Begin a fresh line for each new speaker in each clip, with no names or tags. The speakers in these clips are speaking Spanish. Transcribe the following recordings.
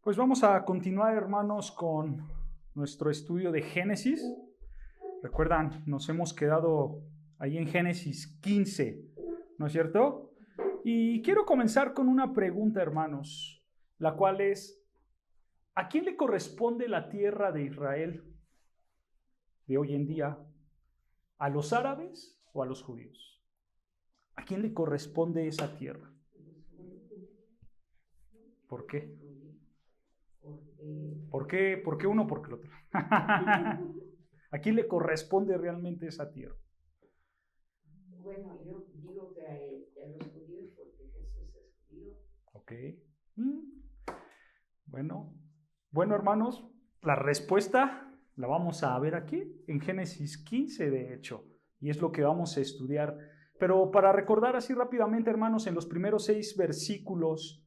Pues vamos a continuar, hermanos, con nuestro estudio de Génesis. Recuerdan, nos hemos quedado ahí en Génesis 15, ¿no es cierto? Y quiero comenzar con una pregunta, hermanos, la cual es, ¿a quién le corresponde la tierra de Israel de hoy en día? ¿A los árabes o a los judíos? ¿A quién le corresponde esa tierra? ¿Por qué? ¿Por qué uno? ¿Por qué el otro? ¿A quién le corresponde realmente esa tierra?
Bueno, yo digo que a los judíos porque Jesús es judío.
Ok. Bueno, hermanos, la respuesta la vamos a ver aquí en Génesis 15, de hecho, y es lo que vamos a estudiar. Pero para recordar así rápidamente, hermanos, en los primeros 6 versículos,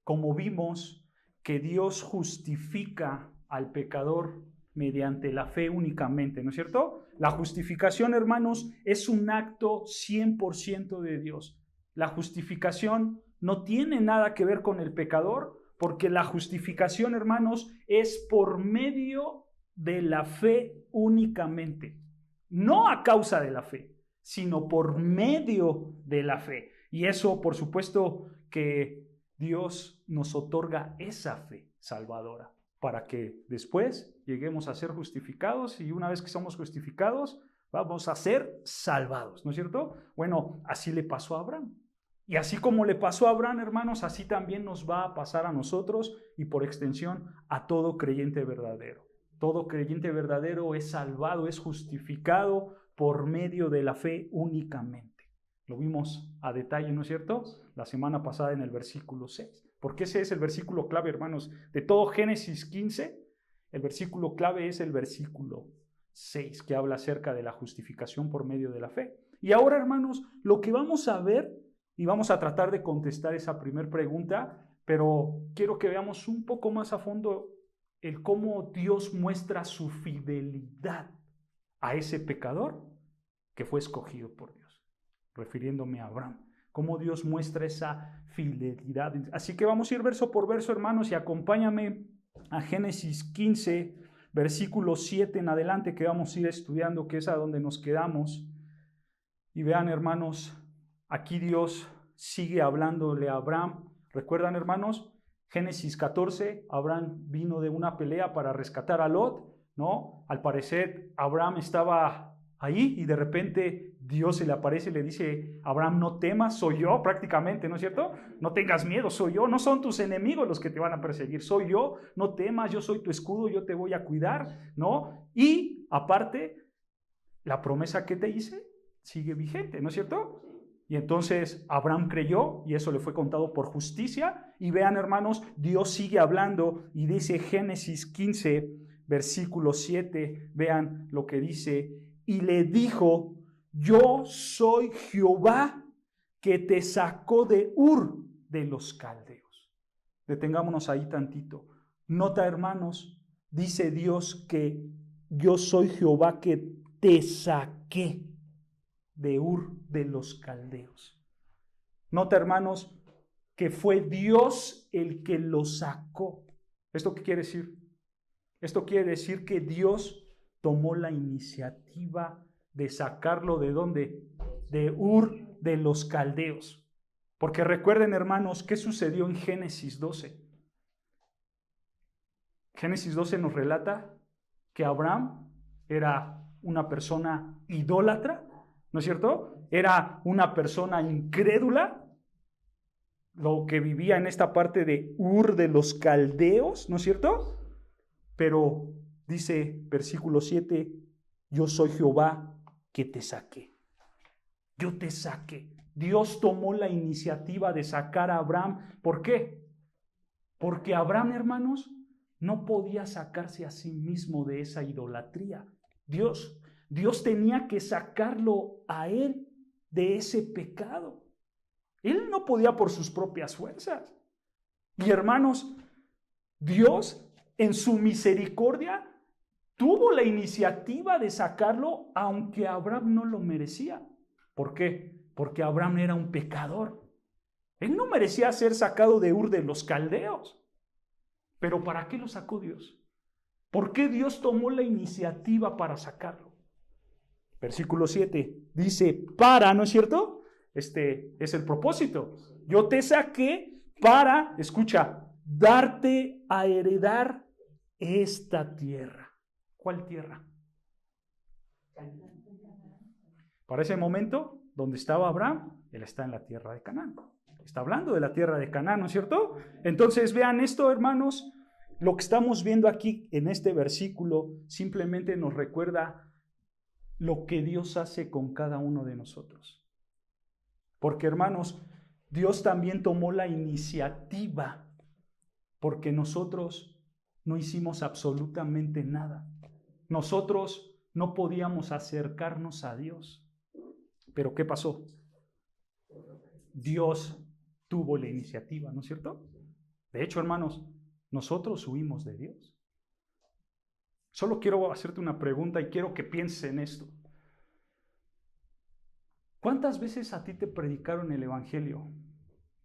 como vimos, que Dios justifica al pecador mediante la fe únicamente, ¿no es cierto? La justificación, hermanos, es un acto 100% de Dios. La justificación no tiene nada que ver con el pecador, porque la justificación, hermanos, es por medio de la fe únicamente. No a causa de la fe, sino por medio de la fe. Y eso, por supuesto, que Dios nos otorga esa fe salvadora para que después lleguemos a ser justificados, y una vez que somos justificados vamos a ser salvados, ¿no es cierto? Bueno, así le pasó a Abraham. Y así como le pasó a Abraham, hermanos, así también nos va a pasar a nosotros y por extensión a todo creyente verdadero. Todo creyente verdadero es salvado, es justificado por medio de la fe únicamente. Lo vimos a detalle, ¿no es cierto? La semana pasada en el versículo 6. Porque ese es el versículo clave, hermanos, de todo Génesis 15. El versículo clave es el versículo 6, que habla acerca de la justificación por medio de la fe. Y ahora, hermanos, lo que vamos a ver, y vamos a tratar de contestar esa primera pregunta, pero quiero que veamos un poco más a fondo el cómo Dios muestra su fidelidad a ese pecador que fue escogido por Dios. Refiriéndome a Abraham, cómo Dios muestra esa fidelidad. Así que vamos a ir verso por verso, hermanos, y acompáñame a Génesis 15, versículo 7 en adelante, que vamos a ir estudiando, que es a donde nos quedamos. Y vean, hermanos, aquí Dios sigue hablándole a Abraham. ¿Recuerdan, hermanos? Génesis 14, Abraham vino de una pelea para rescatar a Lot, ¿no? Al parecer, Abraham estaba ahí y de repente Dios se le aparece y le dice: Abraham, no temas, soy yo prácticamente, ¿no es cierto? No tengas miedo, soy yo, no son tus enemigos los que te van a perseguir, soy yo, no temas, yo soy tu escudo, yo te voy a cuidar, ¿no? Y aparte, la promesa que te hice sigue vigente, ¿no es cierto? Y entonces Abraham creyó y eso le fue contado por justicia. Y vean, hermanos, Dios sigue hablando y dice Génesis 15, versículo 7, vean lo que dice: y le dijo: yo soy Jehová que te sacó de Ur de los Caldeos. Detengámonos ahí tantito. Nota, hermanos, dice Dios que yo soy Jehová que te saqué de Ur de los Caldeos. Nota, hermanos, que fue Dios el que lo sacó. ¿Esto qué quiere decir? Esto quiere decir que Dios tomó la iniciativa de sacarlo ¿de dónde? De Ur de los Caldeos. Porque recuerden, hermanos, ¿qué sucedió en Génesis 12? Génesis 12 nos relata que Abraham era una persona idólatra, ¿no es cierto? Era una persona incrédula, lo que vivía en esta parte de Ur de los Caldeos, ¿no es cierto? Pero dice versículo 7, yo soy Jehová que te saqué. Yo te saqué. Dios tomó la iniciativa de sacar a Abraham. ¿Por qué? Porque Abraham, hermanos, no podía sacarse a sí mismo de esa idolatría. Dios tenía que sacarlo a él de ese pecado. Él no podía por sus propias fuerzas. Y hermanos, Dios en su misericordia tuvo la iniciativa de sacarlo, aunque Abraham no lo merecía. ¿Por qué? Porque Abraham era un pecador. Él no merecía ser sacado de Ur de los Caldeos. Pero ¿para qué lo sacó Dios? ¿Por qué Dios tomó la iniciativa para sacarlo? Versículo 7 dice, ¿no es cierto? Este es el propósito. Yo te saqué para, escucha, darte a heredar esta tierra. ¿Cuál tierra? Para ese momento, donde estaba Abraham, él está en la tierra de Canaán. Está hablando de la tierra de Canaán, ¿no es cierto? Entonces vean esto, hermanos, lo que estamos viendo aquí en este versículo simplemente nos recuerda lo que Dios hace con cada uno de nosotros. Porque, hermanos, Dios también tomó la iniciativa, porque nosotros no hicimos absolutamente nada. Nosotros no podíamos acercarnos a Dios. Pero ¿qué pasó? Dios tuvo la iniciativa, ¿no es cierto? De hecho, hermanos, nosotros huimos de Dios. Solo quiero hacerte una pregunta y quiero que pienses en esto. ¿Cuántas veces a ti te predicaron el evangelio?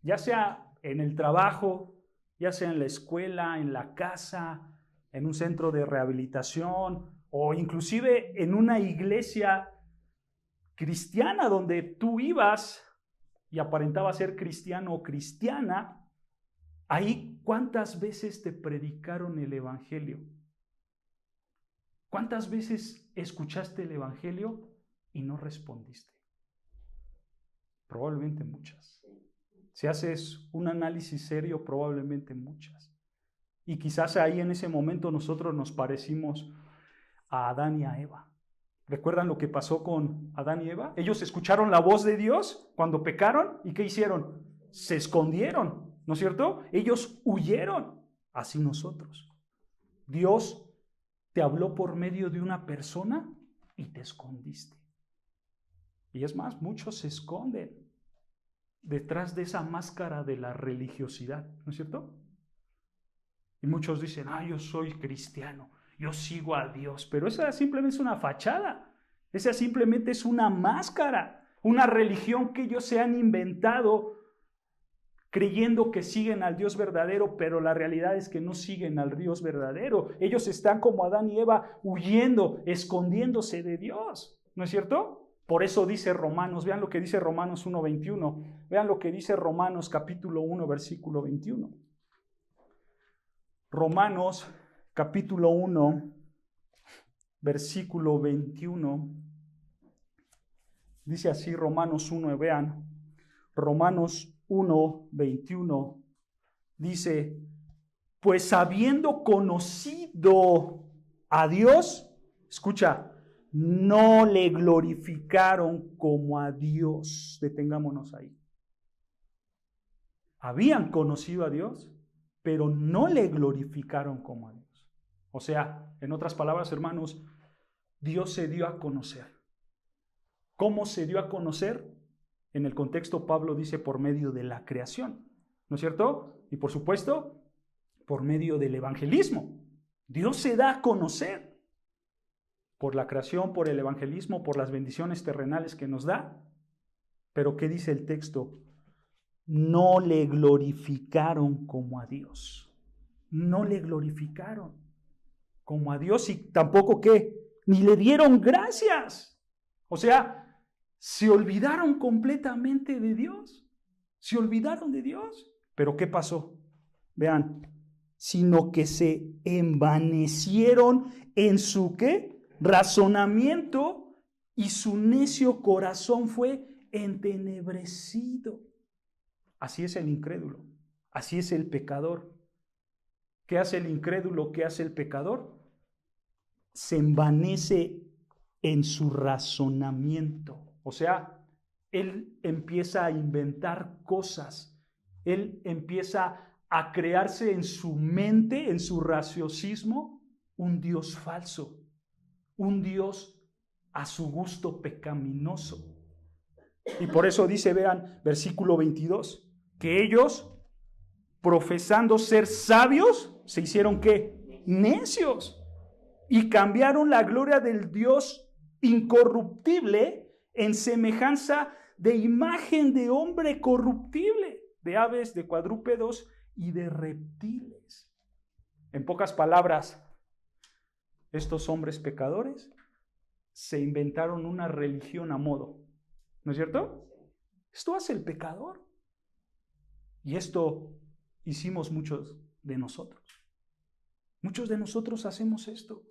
Ya sea en el trabajo, ya sea en la escuela, en la casa, en un centro de rehabilitación o inclusive en una iglesia cristiana donde tú ibas y aparentabas ser cristiano o cristiana. Ahí, ¿cuántas veces te predicaron el evangelio? ¿Cuántas veces escuchaste el evangelio y no respondiste? Probablemente muchas. Si haces un análisis serio, probablemente muchas. Y quizás ahí en ese momento nosotros nos parecimos a Adán y a Eva. ¿Recuerdan lo que pasó con Adán y Eva? Ellos escucharon la voz de Dios cuando pecaron y ¿qué hicieron? Se escondieron, ¿no es cierto? Ellos huyeron. Así nosotros. Dios te habló por medio de una persona y te escondiste. Y es más, muchos se esconden detrás de esa máscara de la religiosidad, ¿no es cierto? Y muchos dicen, yo soy cristiano, yo sigo a Dios, pero esa simplemente es una fachada, esa simplemente es una máscara, una religión que ellos se han inventado creyendo que siguen al Dios verdadero, pero la realidad es que no siguen al Dios verdadero. Ellos están como Adán y Eva, huyendo, escondiéndose de Dios, ¿no es cierto? Por eso dice Romanos, vean lo que dice Romanos 1:21, vean lo que dice Romanos capítulo 1, versículo 21. Romanos capítulo 1, versículo 21, dice así Romanos 1, vean, Romanos 1:21 dice, pues habiendo conocido a Dios, escucha, no le glorificaron como a Dios. Detengámonos ahí. Habían conocido a Dios, pero no le glorificaron como a Dios. O sea, en otras palabras, hermanos, Dios se dio a conocer. ¿Cómo se dio a conocer? En el contexto, Pablo dice por medio de la creación, ¿no es cierto? Y por supuesto, por medio del evangelismo. Dios se da a conocer por la creación, por el evangelismo, por las bendiciones terrenales que nos da. Pero ¿qué dice el texto? No le glorificaron como a Dios. No le glorificaron como a Dios y tampoco ¿qué? Ni le dieron gracias. O sea, se olvidaron completamente de Dios. Se olvidaron de Dios. ¿Pero qué pasó? Vean, sino que se envanecieron en su ¿qué? Razonamiento y su necio corazón fue entenebrecido. Así es el incrédulo, así es el pecador. ¿Qué hace el incrédulo? ¿Qué hace el pecador? Se envanece en su razonamiento. O sea, él empieza a inventar cosas, él empieza a crearse en su mente, en su raciocismo, un Dios falso, un Dios a su gusto pecaminoso. Y por eso dice, vean, versículo 22, que ellos, profesando ser sabios, se hicieron ¿qué? Necios. Y cambiaron la gloria del Dios incorruptible en semejanza de imagen de hombre corruptible, de aves, de cuadrúpedos y de reptiles. En pocas palabras, estos hombres pecadores se inventaron una religión a modo. ¿No es cierto? Esto hace el pecador. Y esto hicimos muchos de nosotros. Muchos de nosotros hacemos esto.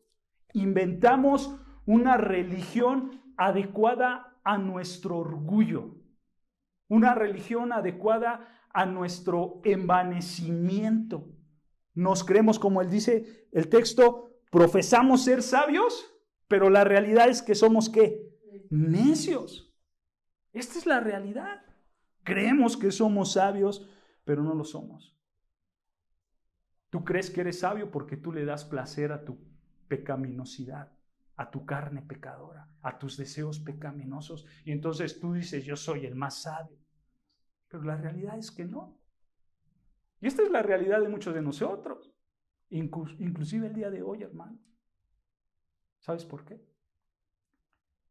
Inventamos una religión adecuada a nuestro orgullo. Una religión adecuada a nuestro envanecimiento. Nos creemos, como él dice el texto, profesamos ser sabios, pero la realidad es que somos ¿qué? Necios. Esta es la realidad. Creemos que somos sabios, pero no lo somos. Tú crees que eres sabio porque tú le das placer a tu pecaminosidad, a tu carne pecadora, a tus deseos pecaminosos. Y entonces tú dices, yo soy el más sabio. Pero la realidad es que no. Y esta es la realidad de muchos de nosotros, inclusive el día de hoy, hermano. ¿Sabes por qué?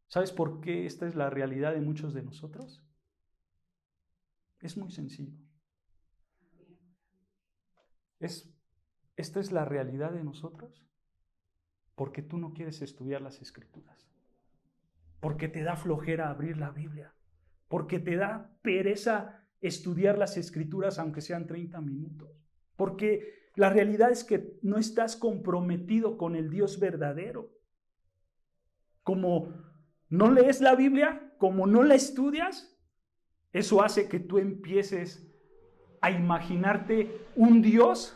¿Sabes por qué esta es la realidad de muchos de nosotros? Es muy sencillo. Esta es la realidad de nosotros porque tú no quieres estudiar las Escrituras, porque te da flojera abrir la Biblia, porque te da pereza estudiar las Escrituras aunque sean 30 minutos, porque la realidad es que no estás comprometido con el Dios verdadero. Como no lees la Biblia, como no la estudias, eso hace que tú empieces a imaginarte un Dios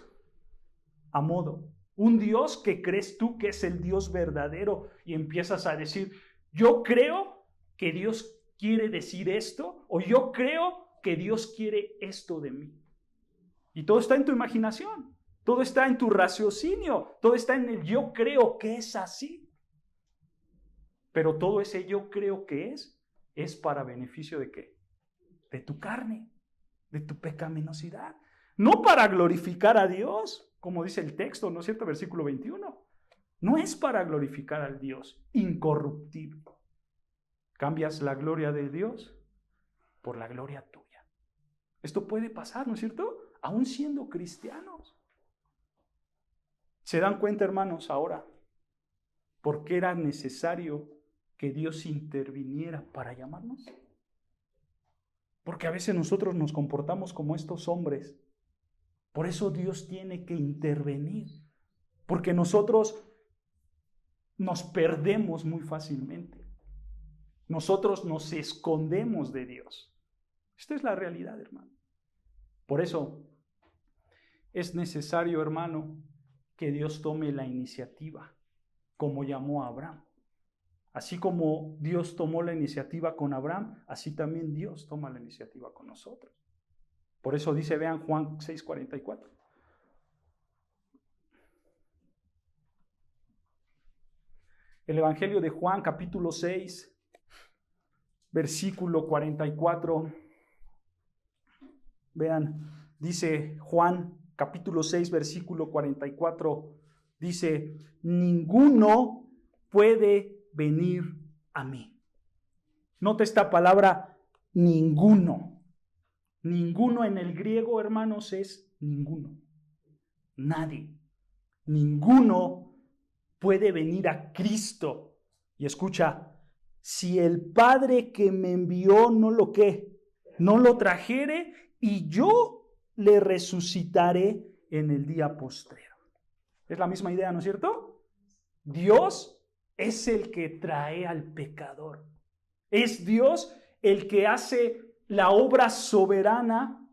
a modo, un Dios que crees tú que es el Dios verdadero y empiezas a decir, yo creo que Dios quiere decir esto o yo creo que Dios quiere esto de mí. Y todo está en tu imaginación, todo está en tu raciocinio, todo está en el yo creo que es así. Pero todo ese yo creo que es para beneficio ¿de qué? De tu carne, de tu pecaminosidad. No para glorificar a Dios, como dice el texto, ¿no es cierto? Versículo 21. No es para glorificar al Dios incorruptible. Cambias la gloria de Dios por la gloria tuya. Esto puede pasar, ¿no es cierto? Aún siendo cristianos. ¿Se dan cuenta, hermanos, ahora por qué era necesario que Dios interviniera para llamarnos? Porque a veces nosotros nos comportamos como estos hombres. Por eso Dios tiene que intervenir. Porque nosotros nos perdemos muy fácilmente. Nosotros nos escondemos de Dios. Esta es la realidad, hermano. Por eso es necesario, hermano, que Dios tome la iniciativa, como llamó a Abraham. Así como Dios tomó la iniciativa con Abraham, así también Dios toma la iniciativa con nosotros. Por eso dice, vean Juan 6:44. El Evangelio de Juan, capítulo 6, versículo 44. Vean, dice Juan, capítulo 6, versículo 44. Dice, ninguno puede venir a mí. Nota esta palabra, ninguno. Ninguno en el griego, hermanos, es ninguno. Nadie. Ninguno puede venir a Cristo. Y escucha, si el Padre que me envió no lo trajere, y yo le resucitaré en el día postrero. Es la misma idea, ¿no es cierto? Dios es el que trae al pecador. Es Dios el que hace la obra soberana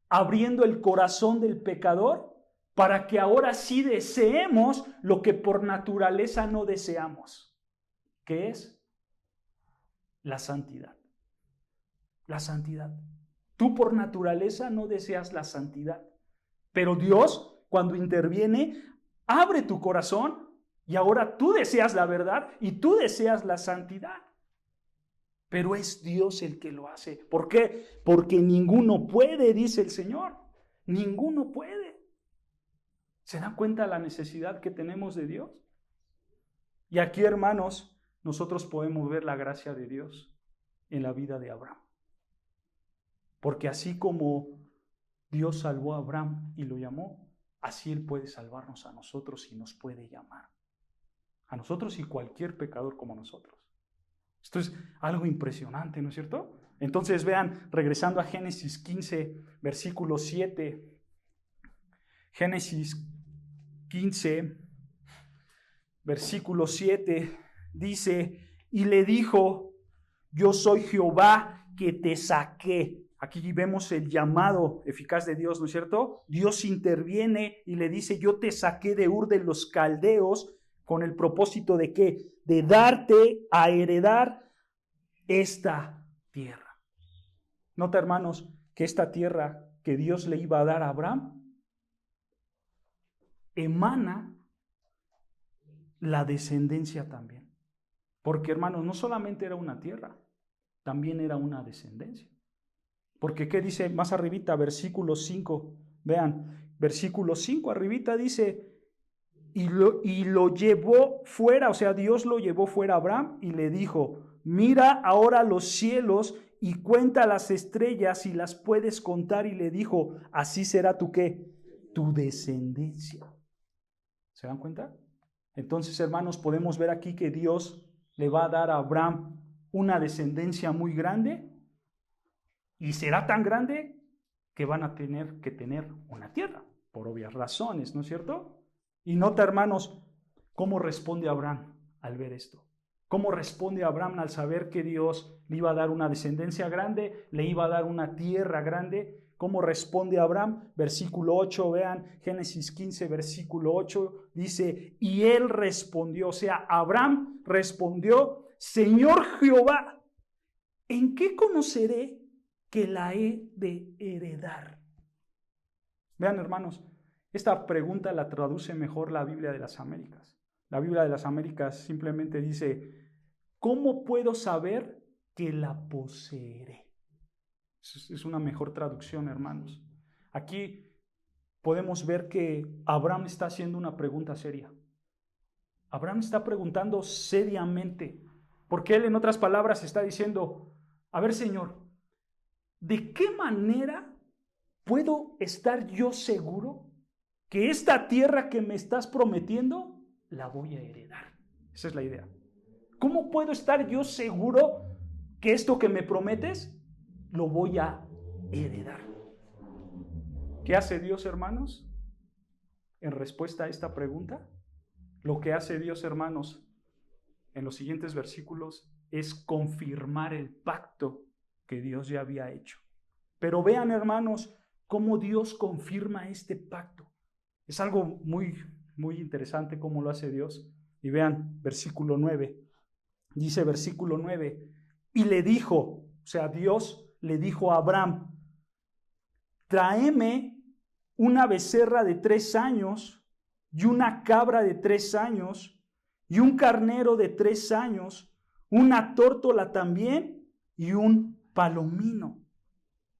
abriendo el corazón del pecador para que ahora sí deseemos lo que por naturaleza no deseamos, que es la santidad. La santidad. Tú por naturaleza no deseas la santidad, pero Dios, cuando interviene, abre tu corazón y ahora tú deseas la verdad y tú deseas la santidad. Pero es Dios el que lo hace. ¿Por qué? Porque ninguno puede, dice el Señor. Ninguno puede. ¿Se dan cuenta la necesidad que tenemos de Dios? Y aquí, hermanos, nosotros podemos ver la gracia de Dios en la vida de Abraham. Porque así como Dios salvó a Abraham y lo llamó, así Él puede salvarnos a nosotros y nos puede llamar. A nosotros y cualquier pecador como nosotros. Esto es algo impresionante, ¿no es cierto? Entonces vean, regresando a Génesis 15, versículo 7. Génesis 15, versículo 7, dice, y le dijo, yo soy Jehová que te saqué. Aquí vemos el llamado eficaz de Dios, ¿no es cierto? Dios interviene y le dice, yo te saqué de Ur de los Caldeos con el propósito de ¿qué? De darte a heredar esta tierra. Nota, hermanos, que esta tierra que Dios le iba a dar a Abraham emana la descendencia también. Porque, hermanos, no solamente era una tierra, también era una descendencia. Porque, ¿qué dice más arribita? Versículo 5. Vean, versículo 5 arribita dice, y lo llevó fuera, o sea, Dios lo llevó fuera a Abraham y le dijo, mira ahora los cielos y cuenta las estrellas si las puedes contar. Y le dijo, así será tu ¿qué? Tu descendencia. ¿Se dan cuenta? Entonces, hermanos, podemos ver aquí que Dios le va a dar a Abraham una descendencia muy grande y será tan grande que van a tener que tener una tierra, por obvias razones, ¿no es cierto? Y nota, hermanos, cómo responde Abraham al ver esto. ¿Cómo responde Abraham al saber que Dios le iba a dar una descendencia grande, le iba a dar una tierra grande? ¿Cómo responde Abraham? Versículo 8, vean, Génesis 15, versículo 8, dice, y él respondió, o sea, Abraham respondió, Señor Jehová, ¿en qué conoceré que la he de heredar? Vean, hermanos, esta pregunta la traduce mejor la Biblia de las Américas. La Biblia de las Américas simplemente dice, ¿cómo puedo saber que la poseeré? Es una mejor traducción, hermanos. Aquí podemos ver que Abraham está haciendo una pregunta seria. Abraham está preguntando seriamente, porque él en otras palabras está diciendo, a ver, Señor, ¿de qué manera puedo estar yo seguro que esta tierra que me estás prometiendo la voy a heredar? Esa es la idea. ¿Cómo puedo estar yo seguro que esto que me prometes lo voy a heredar? ¿Qué hace Dios, hermanos? En respuesta a esta pregunta, lo que hace Dios, hermanos, en los siguientes versículos es confirmar el pacto que Dios ya había hecho. Pero vean, hermanos, cómo Dios confirma este pacto. Es algo muy, muy interesante cómo lo hace Dios. Y vean, versículo 9. Dice versículo 9, y le dijo, o sea, Dios le dijo a Abraham, tráeme una becerra de 3 años y una cabra de 3 años y un carnero de 3 años, una tórtola también y un palomino.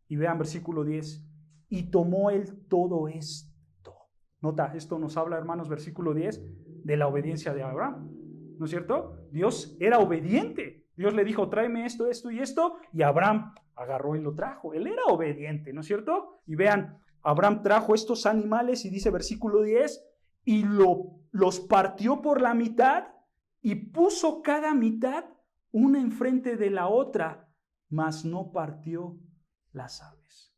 Y vean versículo 10, y tomó él todo esto. Nota, esto nos habla, hermanos, versículo 10, de la obediencia de Abraham, ¿no es cierto? Dios era obediente. Dios le dijo, tráeme esto, esto y esto, y Abraham agarró y lo trajo. Él era obediente, ¿no es cierto? Y vean, Abraham trajo estos animales y dice versículo 10, y los partió por la mitad y puso cada mitad una enfrente de la otra, mas no partió las aves.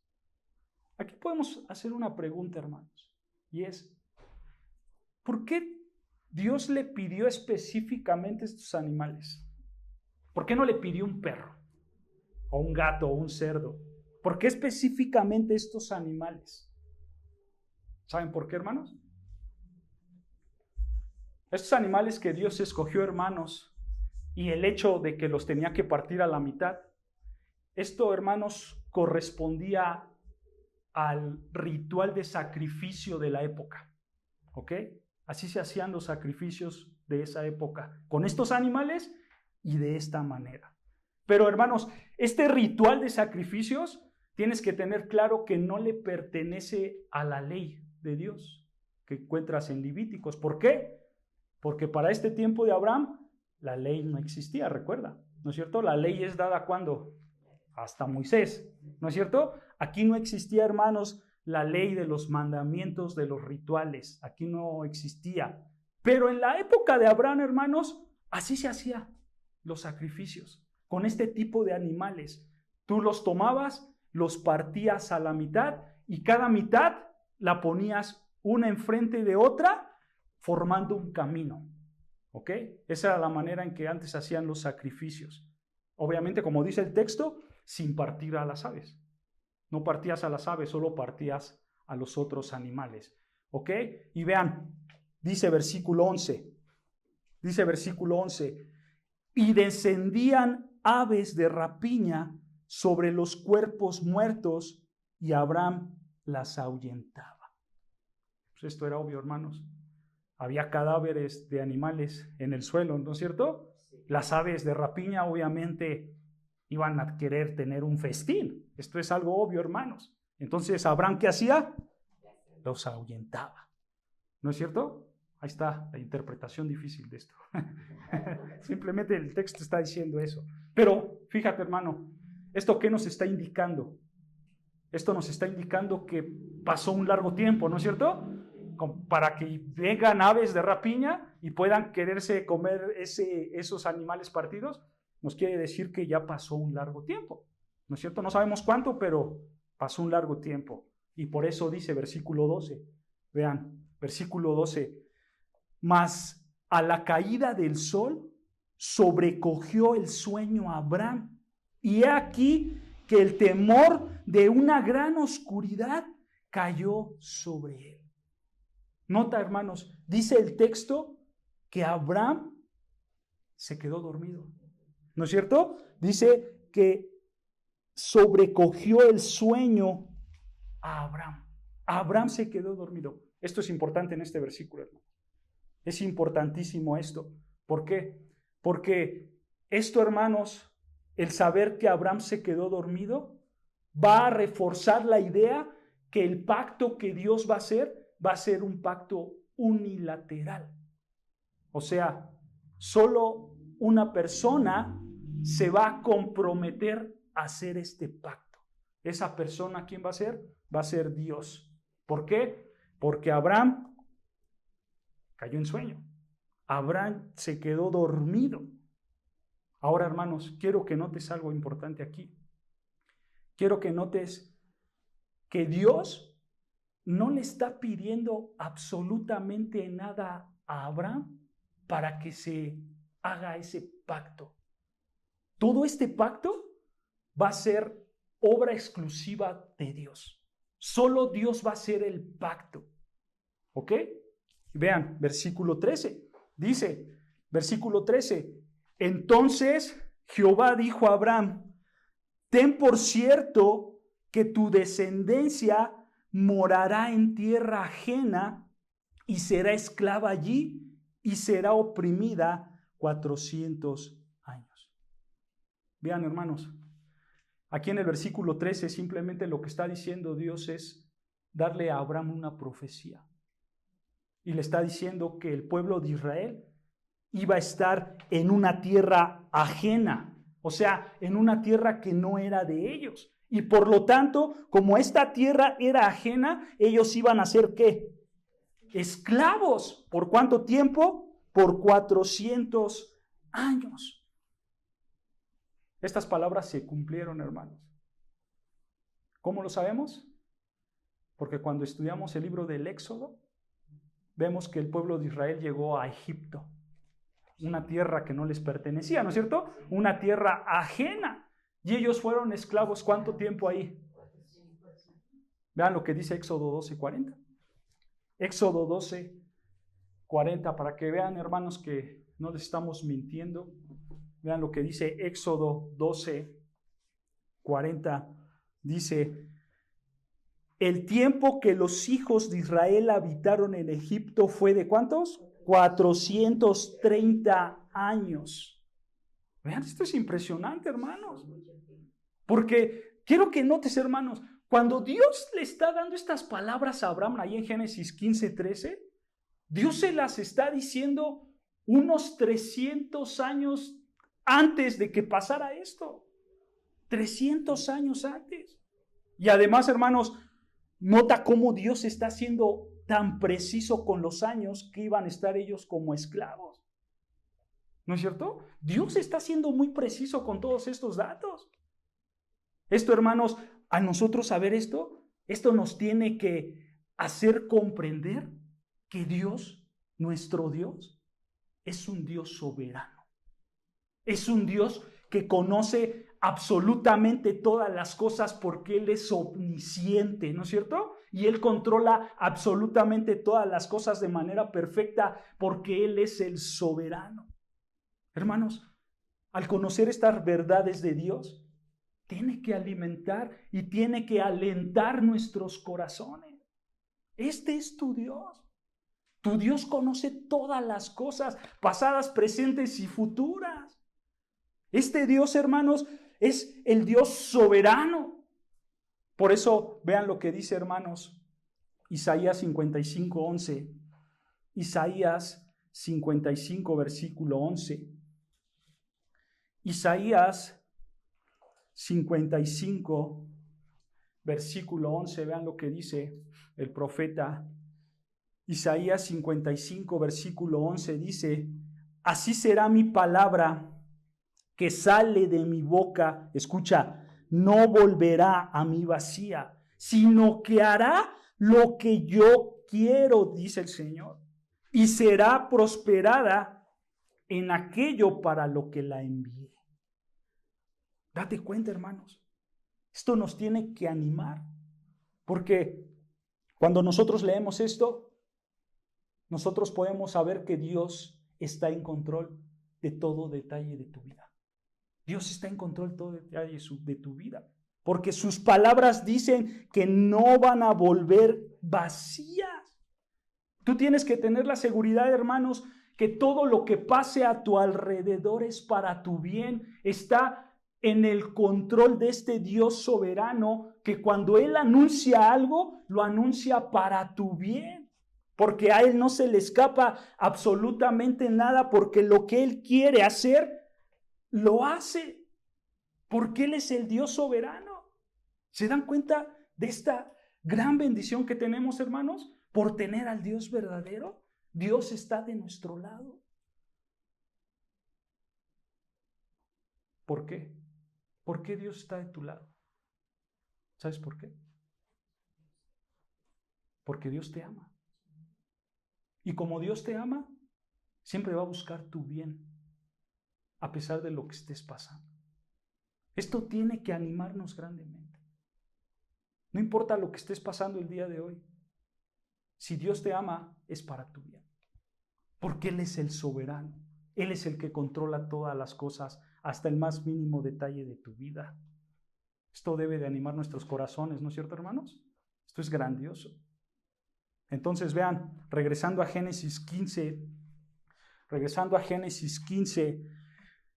Aquí podemos hacer una pregunta, hermanos, y es, ¿por qué Dios le pidió específicamente estos animales? ¿Por qué no le pidió un perro, o un gato, o un cerdo? ¿Por qué específicamente estos animales? ¿Saben por qué, hermanos? Estos animales que Dios escogió, hermanos, y el hecho de que los tenía que partir a la mitad, esto, hermanos, correspondía al ritual de sacrificio de la época, ¿ok? Así se hacían los sacrificios de esa época, con estos animales y de esta manera. Pero, hermanos, este ritual de sacrificios, tienes que tener claro que no le pertenece a la ley de Dios que encuentras en Levíticos. ¿Por qué? Porque para este tiempo de Abraham, la ley no existía, recuerda, ¿no es cierto? La ley es dada ¿cuándo? Hasta Moisés, ¿no es cierto? Aquí no existía, hermanos, la ley de los mandamientos, de los rituales. Aquí no existía. Pero en la época de Abraham, hermanos, así se hacía los sacrificios, con este tipo de animales. Tú los tomabas, los partías a la mitad y cada mitad la ponías una enfrente de otra, formando un camino. ¿Ok? Esa era la manera en que antes hacían los sacrificios. Obviamente, como dice el texto, sin partir a las aves. No partías a las aves, solo partías a los otros animales. ¿Ok? Y vean, dice versículo 11. Dice versículo 11. Y descendían aves de rapiña sobre los cuerpos muertos y Abraham las ahuyentaba. Pues esto era obvio, hermanos. Había cadáveres de animales en el suelo, ¿no es cierto? Las aves de rapiña obviamente iban a querer tener un festín. Esto es algo obvio, hermanos. Entonces, ¿Abraham qué hacía? Los ahuyentaba. ¿No es cierto? Ahí está la interpretación difícil de esto. Simplemente el texto está diciendo eso. Pero fíjate, hermano, ¿esto qué nos está indicando? Esto nos está indicando que pasó un largo tiempo, ¿no es cierto? Para que vengan aves de rapiña y puedan quererse comer esos animales partidos, nos quiere decir que ya pasó un largo tiempo, ¿no es cierto? No sabemos cuánto, pero pasó un largo tiempo. Y por eso dice versículo 12, vean, versículo 12, mas a la caída del sol sobrecogió el sueño a Abraham, y he aquí que el temor de una gran oscuridad cayó sobre él. Nota, hermanos, dice el texto que Abraham se quedó dormido. ¿No es cierto? Dice que sobrecogió el sueño a Abraham. Abraham se quedó dormido. Esto es importante en este versículo, hermano. Es importantísimo esto. ¿Por qué? Porque esto, hermanos, el saber que Abraham se quedó dormido va a reforzar la idea que el pacto que Dios va a ser un pacto unilateral. O sea, solo una persona se va a comprometer a hacer este pacto. Esa persona, ¿quién va a ser? Va a ser Dios. ¿Por qué? Porque Abraham cayó en sueño. Abraham se quedó dormido. Ahora, hermanos, quiero que notes algo importante aquí. Quiero que notes que Dios no le está pidiendo absolutamente nada a Abraham para que se haga ese pacto. Todo este pacto va a ser obra exclusiva de Dios. Solo Dios va a hacer el pacto. ¿Ok? Vean, versículo 13. Dice, versículo 13. Entonces Jehová dijo a Abraham, ten por cierto que tu descendencia morará en tierra ajena y será esclava allí y será oprimida 400 años. Vean, hermanos, aquí en el versículo 13 simplemente lo que está diciendo Dios es darle a Abraham una profecía. Y le está diciendo que el pueblo de Israel iba a estar en una tierra ajena, o sea, en una tierra que no era de ellos. Y por lo tanto, como esta tierra era ajena, ellos iban a ser ¿qué? Esclavos. ¿Por cuánto tiempo? Por 400 años. Estas palabras se cumplieron, hermanos. ¿Cómo lo sabemos? Porque cuando estudiamos el libro del Éxodo, vemos que el pueblo de Israel llegó a Egipto, una tierra que no les pertenecía, ¿no es cierto? Una tierra ajena. Y ellos fueron esclavos, ¿cuánto tiempo ahí? Vean lo que dice Éxodo 12:40. Éxodo 12:40, para que vean, hermanos, que no les estamos mintiendo. Vean lo que dice Éxodo 12:40. Dice, el tiempo que los hijos de Israel habitaron en Egipto fue ¿de cuántos? 430 años. Vean, esto es impresionante, hermanos. Porque quiero que notes, hermanos, cuando Dios le está dando estas palabras a Abraham, ahí en Génesis 15:13, Dios se las está diciendo unos 300 años antes de que pasara esto. 300 años antes. Y además, hermanos, Nota cómo Dios está siendo tan preciso con los años que iban a estar ellos como esclavos. ¿No es cierto? Dios está siendo muy preciso con todos estos datos. Esto, hermanos, a nosotros saber esto nos tiene que hacer comprender que Dios, nuestro Dios, es un Dios soberano. Es un Dios que conoce absolutamente todas las cosas porque Él es omnisciente, ¿no es cierto? Y Él controla absolutamente todas las cosas de manera perfecta porque Él es el soberano. Hermanos, al conocer estas verdades de Dios, tiene que alimentar y tiene que alentar nuestros corazones. Este es tu Dios. Tu Dios conoce todas las cosas, pasadas, presentes y futuras. Este Dios, hermanos, es el Dios soberano. Por eso, vean lo que dice, hermanos, Isaías 55:11. Isaías 55, versículo 11. Isaías 55, versículo 11. Vean lo que dice el profeta. Isaías 55, versículo 11 dice: así será mi palabra que sale de mi boca, escucha, no volverá a mí vacía, sino que hará lo que yo quiero, dice el Señor, y será prosperada en aquello para lo que la envié. Date cuenta, hermanos, esto nos tiene que animar, porque cuando nosotros leemos esto, nosotros podemos saber que Dios está en control de todo detalle de tu vida. Dios está en control de todo detalle de tu vida, porque sus palabras dicen que no van a volver vacías. Tú tienes que tener la seguridad, hermanos, que todo lo que pase a tu alrededor es para tu bien, está en el control de este Dios soberano, que cuando Él anuncia algo, lo anuncia para tu bien. Porque a Él no se le escapa absolutamente nada, porque lo que Él quiere hacer, lo hace. Porque Él es el Dios soberano. ¿Se dan cuenta de esta gran bendición que tenemos, hermanos? Por tener al Dios verdadero. Dios está de nuestro lado. ¿Por qué? ¿Por qué Dios está de tu lado? ¿Sabes por qué? Porque Dios te ama. Y como Dios te ama, siempre va a buscar tu bien, a pesar de lo que estés pasando. Esto tiene que animarnos grandemente. No importa lo que estés pasando el día de hoy. Si Dios te ama, es para tu bien. Porque Él es el soberano. Él es el que controla todas las cosas, hasta el más mínimo detalle de tu vida. Esto debe de animar nuestros corazones, ¿no es cierto, hermanos? Esto es grandioso. Entonces vean, regresando a Génesis 15,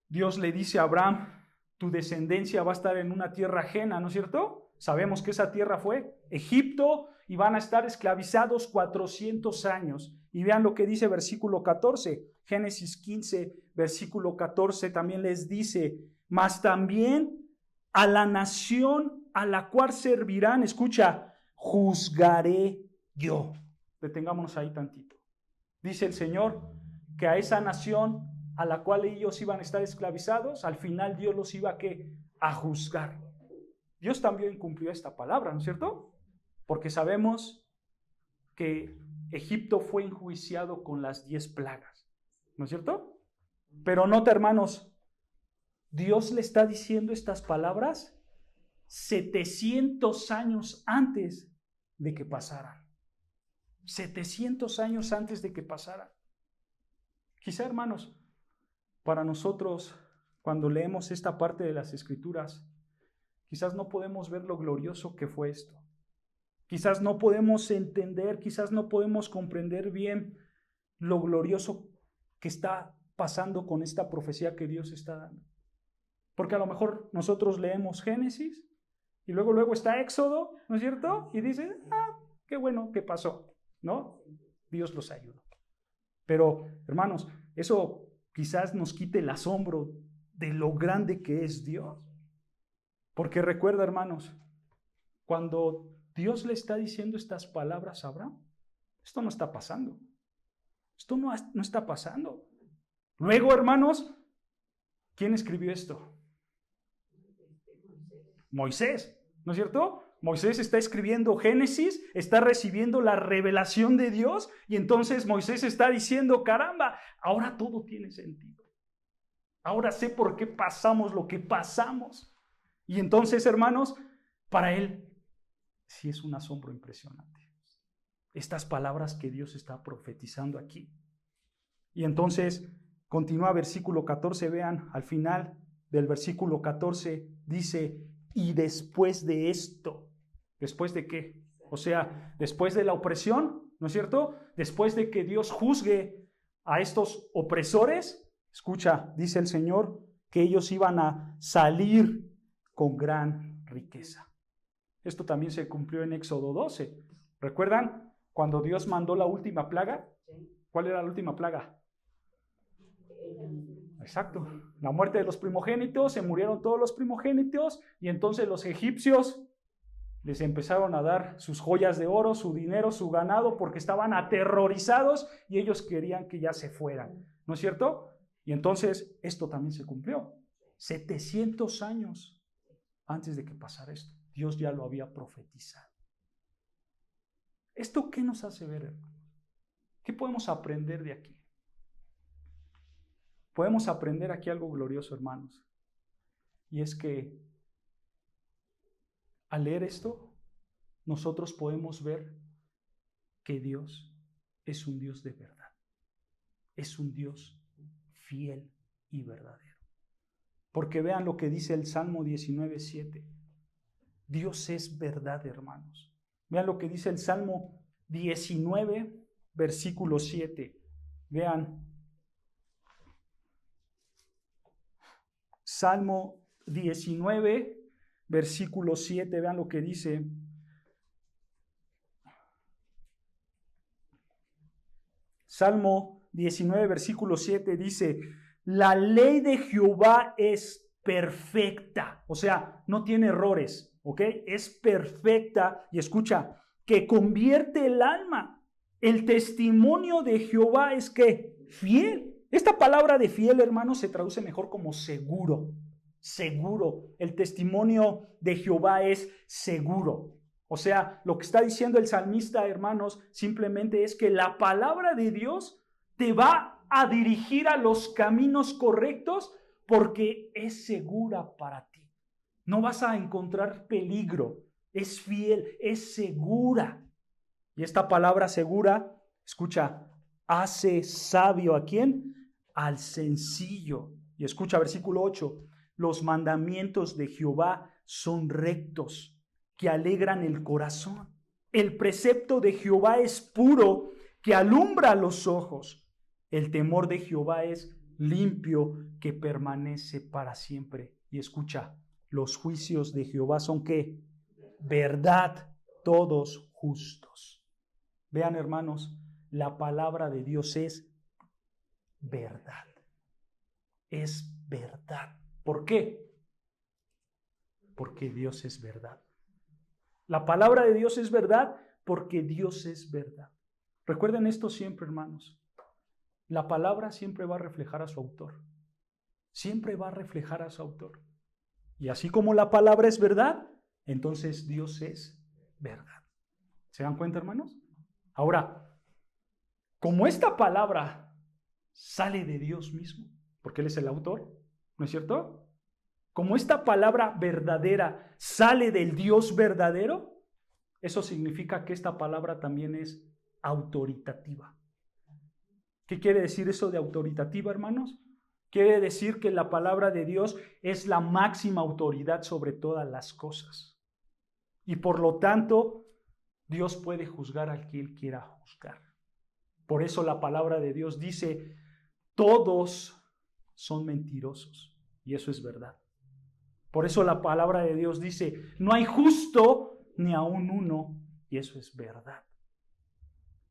Dios le dice a Abraham: tu descendencia va a estar en una tierra ajena, ¿no es cierto? Sabemos que esa tierra fue Egipto y van a estar esclavizados 400 años. Y vean lo que dice versículo 14, Génesis 15, versículo 14, también les dice: mas también a la nación a la cual servirán, escucha, juzgaré yo. Detengámonos ahí tantito. Dice el Señor que a esa nación a la cual ellos iban a estar esclavizados, al final Dios los iba a juzgar. Dios también cumplió esta palabra, ¿no es cierto? Porque sabemos que Egipto fue enjuiciado con las 10 plagas, ¿no es cierto? Pero nota, hermanos, Dios le está diciendo estas palabras 700 años antes de que pasaran. 700 años antes de que pasaran. Quizá, hermanos, para nosotros, cuando leemos esta parte de las Escrituras, quizás no podemos ver lo glorioso que fue esto. Quizás no podemos entender, quizás no podemos comprender bien lo glorioso que está pasando con esta profecía que Dios está dando. Porque a lo mejor nosotros leemos Génesis y luego está Éxodo, ¿no es cierto? Y dice, qué bueno que pasó, ¿no? Dios los ayudó. Pero, hermanos, eso quizás nos quite el asombro de lo grande que es Dios. Porque recuerda, hermanos, cuando Dios le está diciendo estas palabras a Abraham. Esto no está pasando. Esto no está pasando. Luego, hermanos, ¿quién escribió esto? Moisés, ¿no es cierto? Moisés está escribiendo Génesis, está recibiendo la revelación de Dios y entonces Moisés está diciendo, caramba, ahora todo tiene sentido. Ahora sé por qué pasamos lo que pasamos. Y entonces, hermanos, para él sí es un asombro impresionante. Estas palabras que Dios está profetizando aquí. Y entonces continúa versículo 14, vean, al final del versículo 14 dice, y después de esto, ¿después de qué? O sea, después de la opresión, ¿no es cierto? Después de que Dios juzgue a estos opresores, escucha, dice el Señor, que ellos iban a salir con gran riqueza. Esto también se cumplió en Éxodo 12. ¿Recuerdan cuando Dios mandó la última plaga? ¿Cuál era la última plaga? Exacto, la muerte de los primogénitos, se murieron todos los primogénitos y entonces los egipcios les empezaron a dar sus joyas de oro, su dinero, su ganado, porque estaban aterrorizados y ellos querían que ya se fueran, ¿no es cierto? Y entonces esto también se cumplió. 700 años antes de que pasara esto, Dios ya lo había profetizado. ¿Esto qué nos hace ver, hermano? ¿Qué podemos aprender de aquí? Podemos aprender aquí algo glorioso, hermanos. Y es que al leer esto, nosotros podemos ver que Dios es un Dios de verdad. Es un Dios fiel y verdadero. Porque vean lo que dice el Salmo 19:7. Dios es verdad, hermanos. Vean lo que dice el Salmo 19, versículo 7. Vean. Salmo 19, versículo 7, vean lo que dice. Salmo 19, versículo 7 dice, la ley de Jehová es perfecta, o sea, no tiene errores, ¿ok? Es perfecta y escucha, que convierte el alma. El testimonio de Jehová es que fiel. Esta palabra de fiel, hermano, se traduce mejor como seguro. Seguro. El testimonio de Jehová es seguro. O sea, lo que está diciendo el salmista, hermanos, simplemente es que la palabra de Dios te va a dirigir a los caminos correctos porque es segura para ti. No vas a encontrar peligro. Es fiel, es segura. Y esta palabra segura, escucha, hace sabio ¿a quién? Al sencillo. Y escucha versículo 8. Los mandamientos de Jehová son rectos, que alegran el corazón. El precepto de Jehová es puro, que alumbra los ojos. El temor de Jehová es limpio, que permanece para siempre. Y escucha, los juicios de Jehová son ¿qué? Verdad, todos justos. Vean, hermanos, la palabra de Dios es verdad. Es verdad. ¿Por qué? Porque Dios es verdad. La palabra de Dios es verdad porque Dios es verdad. Recuerden esto siempre, hermanos. La palabra siempre va a reflejar a su autor. Siempre va a reflejar a su autor. Y así como la palabra es verdad, entonces Dios es verdad. ¿Se dan cuenta, hermanos? Ahora, como esta palabra sale de Dios mismo, porque Él es el autor, ¿no es cierto? Como esta palabra verdadera sale del Dios verdadero, eso significa que esta palabra también es autoritativa. ¿Qué quiere decir eso de autoritativa, hermanos? Quiere decir que la palabra de Dios es la máxima autoridad sobre todas las cosas. Y por lo tanto, Dios puede juzgar al que Él quiera juzgar. Por eso la palabra de Dios dice, todos son mentirosos. Y eso es verdad. Por eso la palabra de Dios dice, no hay justo ni aun uno. Y eso es verdad.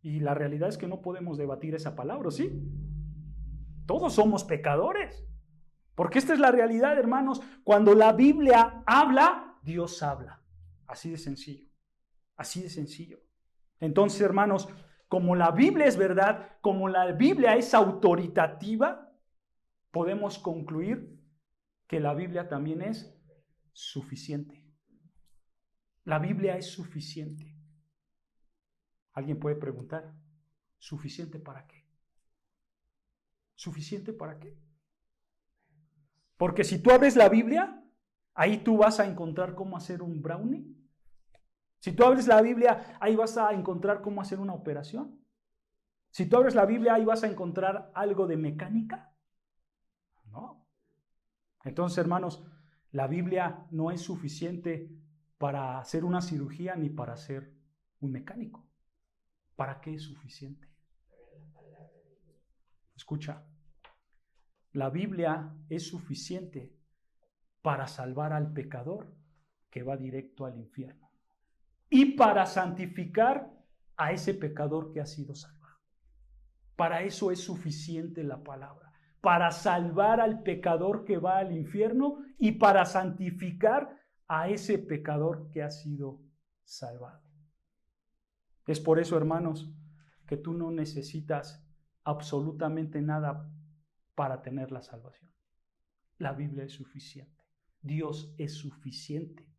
Y la realidad es que no podemos debatir esa palabra, ¿sí? Todos somos pecadores. Porque esta es la realidad, hermanos. Cuando la Biblia habla, Dios habla. Así de sencillo. Así de sencillo. Entonces, hermanos, como la Biblia es verdad, como la Biblia es autoritativa, podemos concluir que la Biblia también es suficiente. La Biblia es suficiente. Alguien puede preguntar, ¿suficiente para qué? ¿Suficiente para qué? Porque si tú abres la Biblia, ahí tú vas a encontrar cómo hacer un brownie. Si tú abres la Biblia, ahí vas a encontrar cómo hacer una operación. Si tú abres la Biblia, ahí vas a encontrar algo de mecánica. No. Entonces, hermanos, la Biblia no es suficiente para hacer una cirugía ni para ser un mecánico. ¿Para qué es suficiente? Escucha, la Biblia es suficiente para salvar al pecador que va directo al infierno y para santificar a ese pecador que ha sido salvado. Para eso es suficiente la palabra, para salvar al pecador que va al infierno y para santificar a ese pecador que ha sido salvado. Es por eso, hermanos, que tú no necesitas absolutamente nada para tener la salvación. La Biblia es suficiente. Dios es suficiente.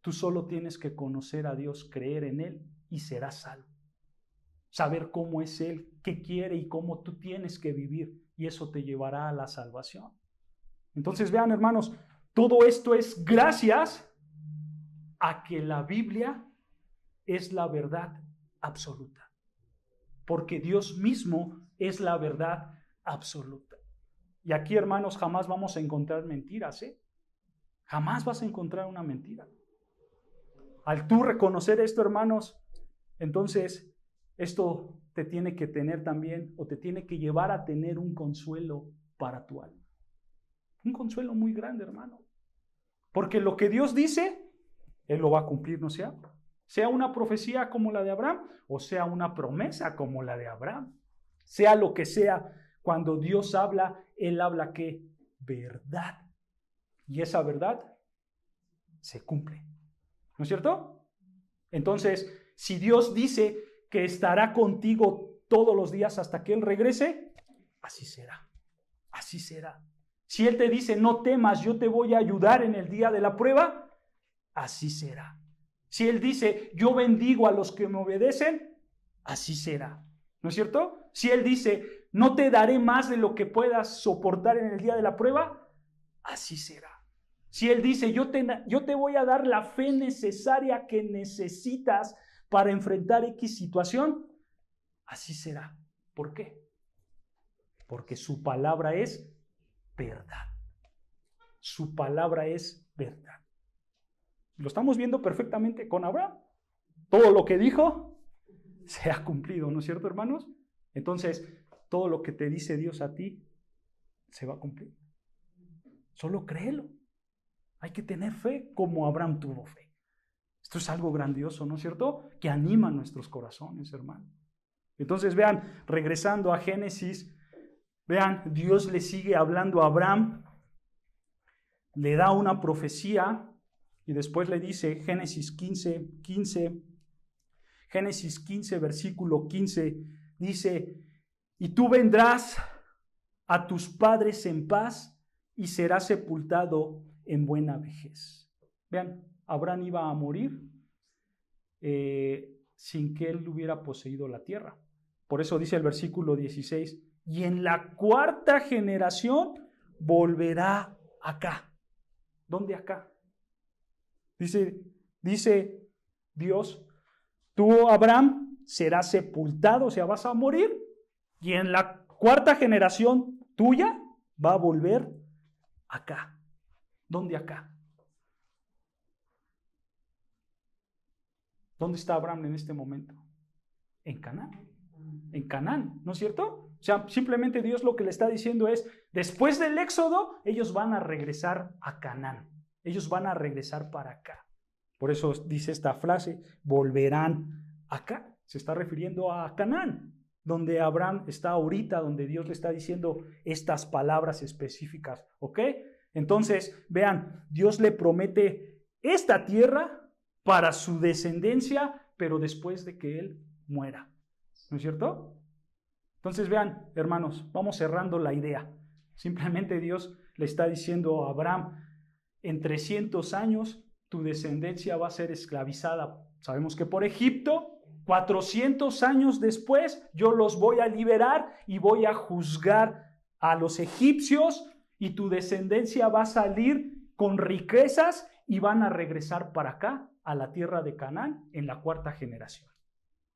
Tú solo tienes que conocer a Dios, creer en Él y serás salvo. Saber cómo es Él, qué quiere y cómo tú tienes que vivir, y eso te llevará a la salvación. Entonces vean, hermanos, todo esto es gracias a que la Biblia es la verdad absoluta. Porque Dios mismo es la verdad absoluta. Y aquí, hermanos, jamás vamos a encontrar mentiras, ¿eh? Jamás vas a encontrar una mentira. Al tú reconocer esto, hermanos, entonces esto te tiene que tener también, o te tiene que llevar a tener un consuelo para tu alma. Un consuelo muy grande, hermano. Porque lo que Dios dice, Él lo va a cumplir, ¿no sea? Sea una profecía como la de Abraham, o sea una promesa como la de Abraham. Sea lo que sea, cuando Dios habla, Él habla ¿qué? Verdad. Y esa verdad se cumple. ¿No es cierto? Entonces, si Dios dice que estará contigo todos los días hasta que Él regrese, así será. Así será. Si Él te dice, no temas, yo te voy a ayudar en el día de la prueba, así será. Si Él dice, yo bendigo a los que me obedecen, así será. ¿No es cierto? Si Él dice, no te daré más de lo que puedas soportar en el día de la prueba, así será. Si Él dice, yo te voy a dar la fe necesaria que necesitas para enfrentar X situación, así será. ¿Por qué? Porque su palabra es verdad. Su palabra es verdad. Lo estamos viendo perfectamente con Abraham. Todo lo que dijo se ha cumplido, ¿no es cierto, hermanos? Entonces, todo lo que te dice Dios a ti se va a cumplir. Solo créelo. Hay que tener fe como Abraham tuvo fe. Esto es algo grandioso, ¿no es cierto? Que anima nuestros corazones, hermano. Entonces, vean, regresando a Génesis, vean, Dios le sigue hablando a Abraham, le da una profecía y después le dice, Génesis 15, versículo 15, dice, y tú vendrás a tus padres en paz y serás sepultado en buena vejez. Vean, Abraham iba a morir sin que él hubiera poseído la tierra. Por eso dice el versículo 16, y en la cuarta generación volverá acá. ¿Dónde acá? Dice Dios, tú, Abraham, serás sepultado, o sea, vas a morir, y en la cuarta generación tuya va a volver acá. ¿Dónde acá? ¿Dónde está Abraham en este momento? En Canaán. En Canaán, ¿no es cierto? O sea, simplemente Dios lo que le está diciendo es, después del éxodo, ellos van a regresar a Canaán. Ellos van a regresar para acá. Por eso dice esta frase, volverán acá. Se está refiriendo a Canaán, donde Abraham está ahorita, donde Dios le está diciendo estas palabras específicas, ¿ok? Entonces, vean, Dios le promete esta tierra para su descendencia, pero después de que él muera. ¿No es cierto? Entonces vean, hermanos, vamos cerrando la idea. Simplemente Dios le está diciendo a Abraham, en 300 años tu descendencia va a ser esclavizada. Sabemos que por Egipto, 400 años después, yo los voy a liberar y voy a juzgar a los egipcios y tu descendencia va a salir con riquezas y van a regresar para acá, a la tierra de Canaán, en la 4ª generación.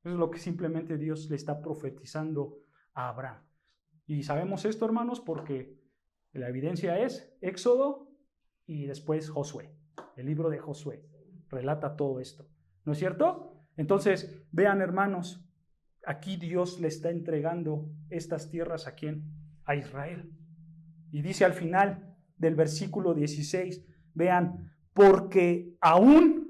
Eso es lo que simplemente Dios le está profetizando a Abraham. Y sabemos esto, hermanos, porque la evidencia es Éxodo y después Josué. El libro de Josué relata todo esto. ¿No es cierto? Entonces, vean, hermanos, aquí Dios le está entregando estas tierras ¿a quién? A Israel. Y dice al final del versículo 16, vean, porque aún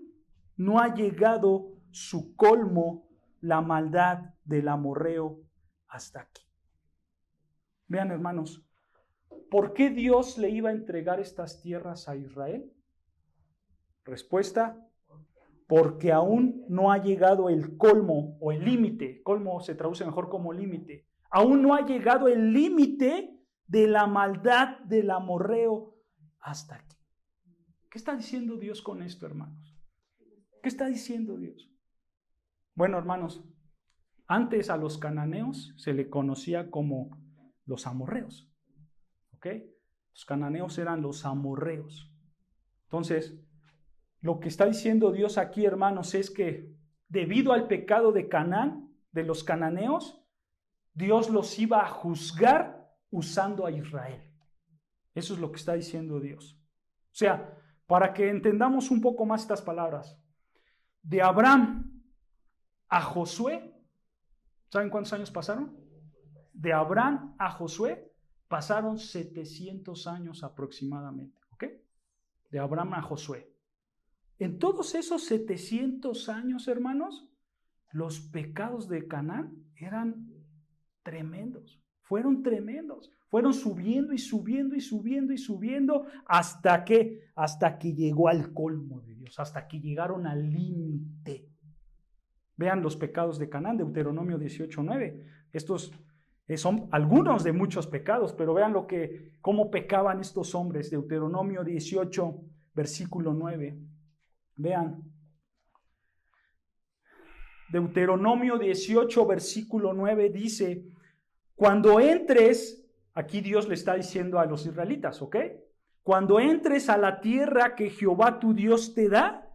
no ha llegado su colmo la maldad del amorreo hasta aquí. Vean, hermanos, ¿por qué Dios le iba a entregar estas tierras a Israel? Respuesta, porque aún no ha llegado el colmo o el límite. Colmo se traduce mejor como límite. Aún no ha llegado el límite de la maldad del amorreo hasta aquí. ¿Qué está diciendo Dios con esto, hermanos? ¿Qué está diciendo Dios? Bueno, hermanos, antes a los cananeos se le conocía como los amorreos. ¿Ok? Los cananeos eran los amorreos. Entonces, lo que está diciendo Dios aquí, hermanos, es que debido al pecado de Canaán, de los cananeos, Dios los iba a juzgar usando a Israel. Eso es lo que está diciendo Dios. O sea, para que entendamos un poco más estas palabras, de Abraham a Josué, ¿saben cuántos años pasaron? De Abraham a Josué pasaron 700 años aproximadamente, ¿ok? De Abraham a Josué. En todos esos 700 años, hermanos, los pecados de Canaán eran tremendos, fueron tremendos, fueron subiendo y subiendo y subiendo y subiendo hasta que llegó al colmo de Dios, hasta que llegaron al límite. Vean los pecados de Canaán, Deuteronomio 18:9. Estos son algunos de muchos pecados, pero vean cómo pecaban estos hombres. Deuteronomio 18, versículo 9. Vean. Deuteronomio 18, versículo 9 dice, cuando entres, aquí Dios le está diciendo a los israelitas, ¿ok? Cuando entres a la tierra que Jehová tu Dios te da,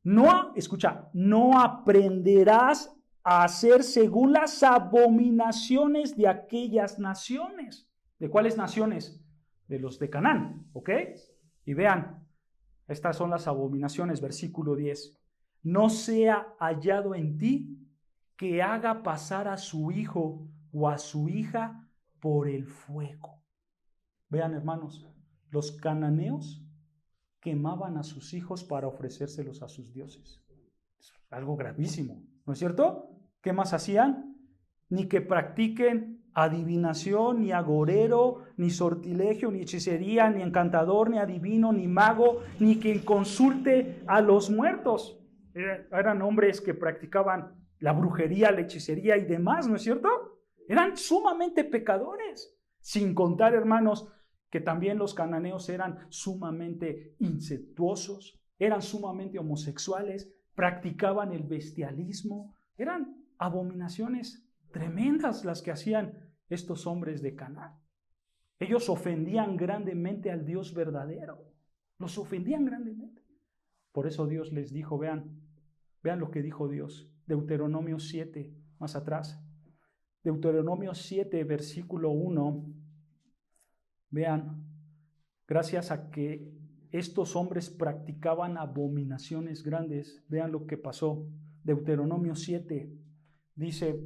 no aprenderás a hacer según las abominaciones de aquellas naciones. ¿De cuáles naciones? De los de Canaán, ¿ok? Y vean, estas son las abominaciones, versículo 10. No sea hallado en ti que haga pasar a su hijo o a su hija por el fuego. Vean, hermanos, los cananeos quemaban a sus hijos para ofrecérselos a sus dioses. Es algo gravísimo, ¿no es cierto? ¿Qué más hacían? Ni que practiquen adivinación, ni agorero, ni sortilegio, ni hechicería, ni encantador, ni adivino, ni mago, ni quien consulte a los muertos. Eran hombres que practicaban la brujería, la hechicería y demás, ¿no es cierto? Eran sumamente pecadores. Sin contar, hermanos, que también los cananeos eran sumamente incestuosos, eran sumamente homosexuales, practicaban el bestialismo. Eran abominaciones tremendas las que hacían estos hombres de Canaán. Ellos ofendían grandemente al Dios verdadero. Los ofendían grandemente. Por eso Dios les dijo, vean lo que dijo Dios. Deuteronomio 7, más atrás. Deuteronomio 7, versículo 1. Vean, gracias a que estos hombres practicaban abominaciones grandes, vean lo que pasó. Deuteronomio 7, dice,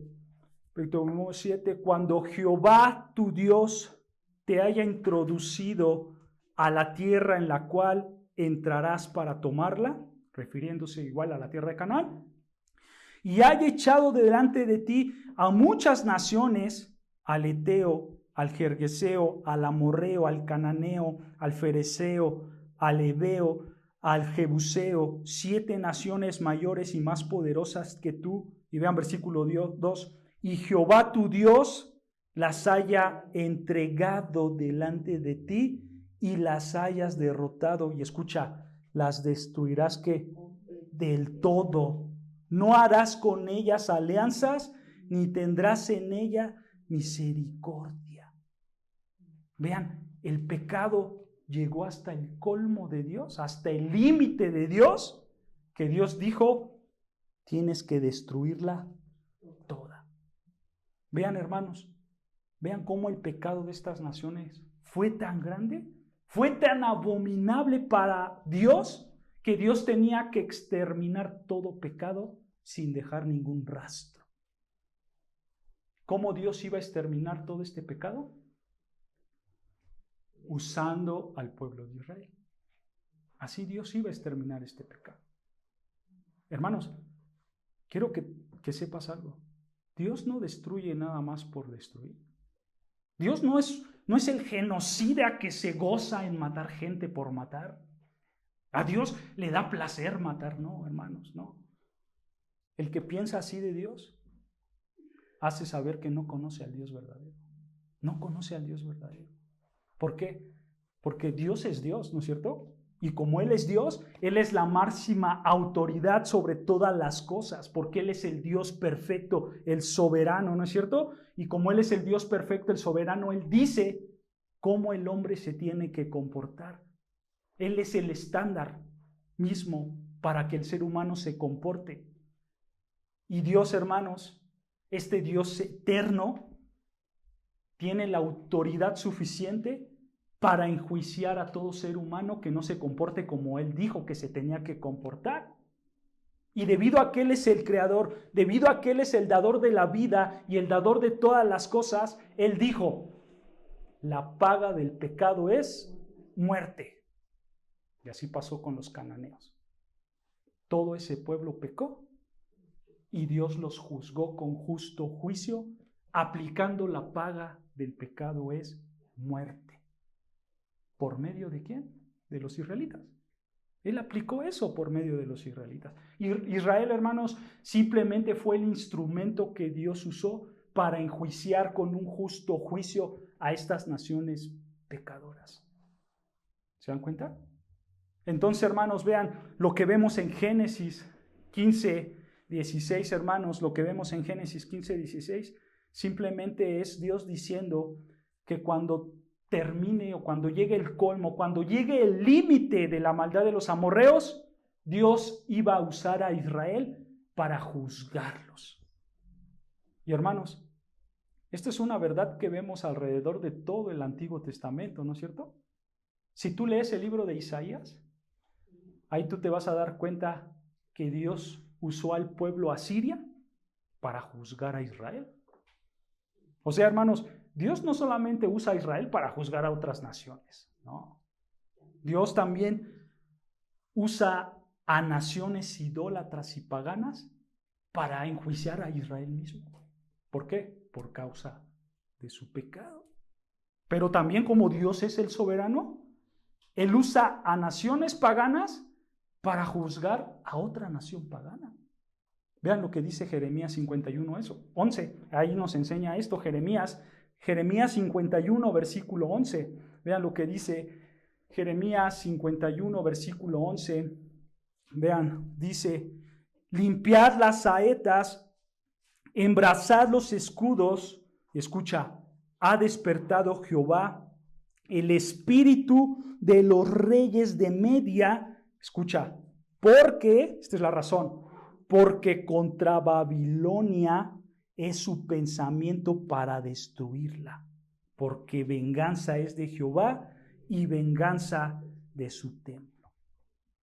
Deuteronomio 7, cuando Jehová tu Dios te haya introducido a la tierra en la cual entrarás para tomarla, refiriéndose igual a la tierra de Canaán, y haya echado delante de ti a muchas naciones, al Eteo, al Gergeseo, al Amorreo, al Cananeo, al Fereceo, al Heveo, al Jebuseo, 7 naciones mayores y más poderosas que tú. Y vean versículo 2, y Jehová tu Dios las haya entregado delante de ti y las hayas derrotado. Y escucha, las destruirás que del todo. No harás con ellas alianzas, ni tendrás en ella misericordia. Vean, el pecado llegó hasta el colmo de Dios, hasta el límite de Dios, que Dios dijo, tienes que destruirla toda. Vean, hermanos, vean cómo el pecado de estas naciones fue tan grande, fue tan abominable para Dios, que Dios tenía que exterminar todo pecado sin dejar ningún rastro. ¿Cómo Dios iba a exterminar todo este pecado? Usando al pueblo de Israel. Así Dios iba a exterminar este pecado. Hermanos, quiero que sepas algo. Dios no destruye nada más por destruir. Dios no es el genocida que se goza en matar gente por matar. A Dios le da placer matar. No, hermanos, no. El que piensa así de Dios hace saber que no conoce al Dios verdadero. No conoce al Dios verdadero. ¿Por qué? Porque Dios es Dios, ¿no es cierto? Y como Él es Dios, Él es la máxima autoridad sobre todas las cosas, porque Él es el Dios perfecto, el soberano, ¿no es cierto? Y como Él es el Dios perfecto, el soberano, Él dice cómo el hombre se tiene que comportar. Él es el estándar mismo para que el ser humano se comporte. Y Dios, hermanos, este Dios eterno, tiene la autoridad suficiente para enjuiciar a todo ser humano que no se comporte como Él dijo que se tenía que comportar. Y debido a que Él es el creador, debido a que Él es el dador de la vida y el dador de todas las cosas, Él dijo, la paga del pecado es muerte. Y así pasó con los cananeos. Todo ese pueblo pecó y Dios los juzgó con justo juicio, aplicando la paga del pecado es muerte. ¿Por medio de quién? De los israelitas. Él aplicó eso por medio de los israelitas. Israel, hermanos, simplemente fue el instrumento que Dios usó para enjuiciar con un justo juicio a estas naciones pecadoras. ¿Se dan cuenta? Entonces, hermanos, vean lo que vemos en Génesis 15:16, hermanos, lo que vemos en Génesis 15:16, simplemente es Dios diciendo que cuando termine o cuando llegue el colmo, cuando llegue el límite de la maldad de los amorreos, Dios iba a usar a Israel para juzgarlos. Y hermanos, esta es una verdad que vemos alrededor de todo el Antiguo Testamento, ¿no es cierto? Si tú lees el libro de Isaías, ahí tú te vas a dar cuenta que Dios usó al pueblo asiria para juzgar a Israel. O sea, hermanos, Dios no solamente usa a Israel para juzgar a otras naciones, no. Dios también usa a naciones idólatras y paganas para enjuiciar a Israel mismo. ¿Por qué? Por causa de su pecado. Pero también como Dios es el soberano, Él usa a naciones paganas para juzgar a otra nación pagana. Vean lo que dice Jeremías 51, 11. Ahí nos enseña esto, Jeremías 51, versículo 11. Vean lo que dice Jeremías 51, versículo 11. Vean, dice, limpiad las saetas, embrazad los escudos. Escucha, ha despertado Jehová el espíritu de los reyes de Media. Escucha, porque, esta es la razón, porque contra Babilonia es su pensamiento para destruirla, porque venganza es de Jehová y venganza de su templo.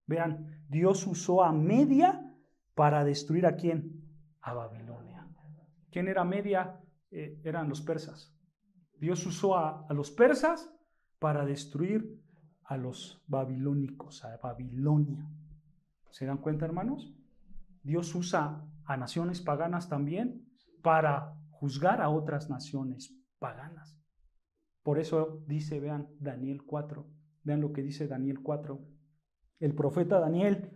Vean, Dios usó a Media para destruir ¿a quién? A Babilonia. ¿Quién era Media? Eran los persas. Dios usó a los persas para destruir a los babilónicos, a Babilonia. ¿Se dan cuenta, hermanos? Dios usa a naciones paganas también para juzgar a otras naciones paganas. Por eso dice, vean, Daniel 4. Vean lo que dice Daniel 4. el profeta Daniel,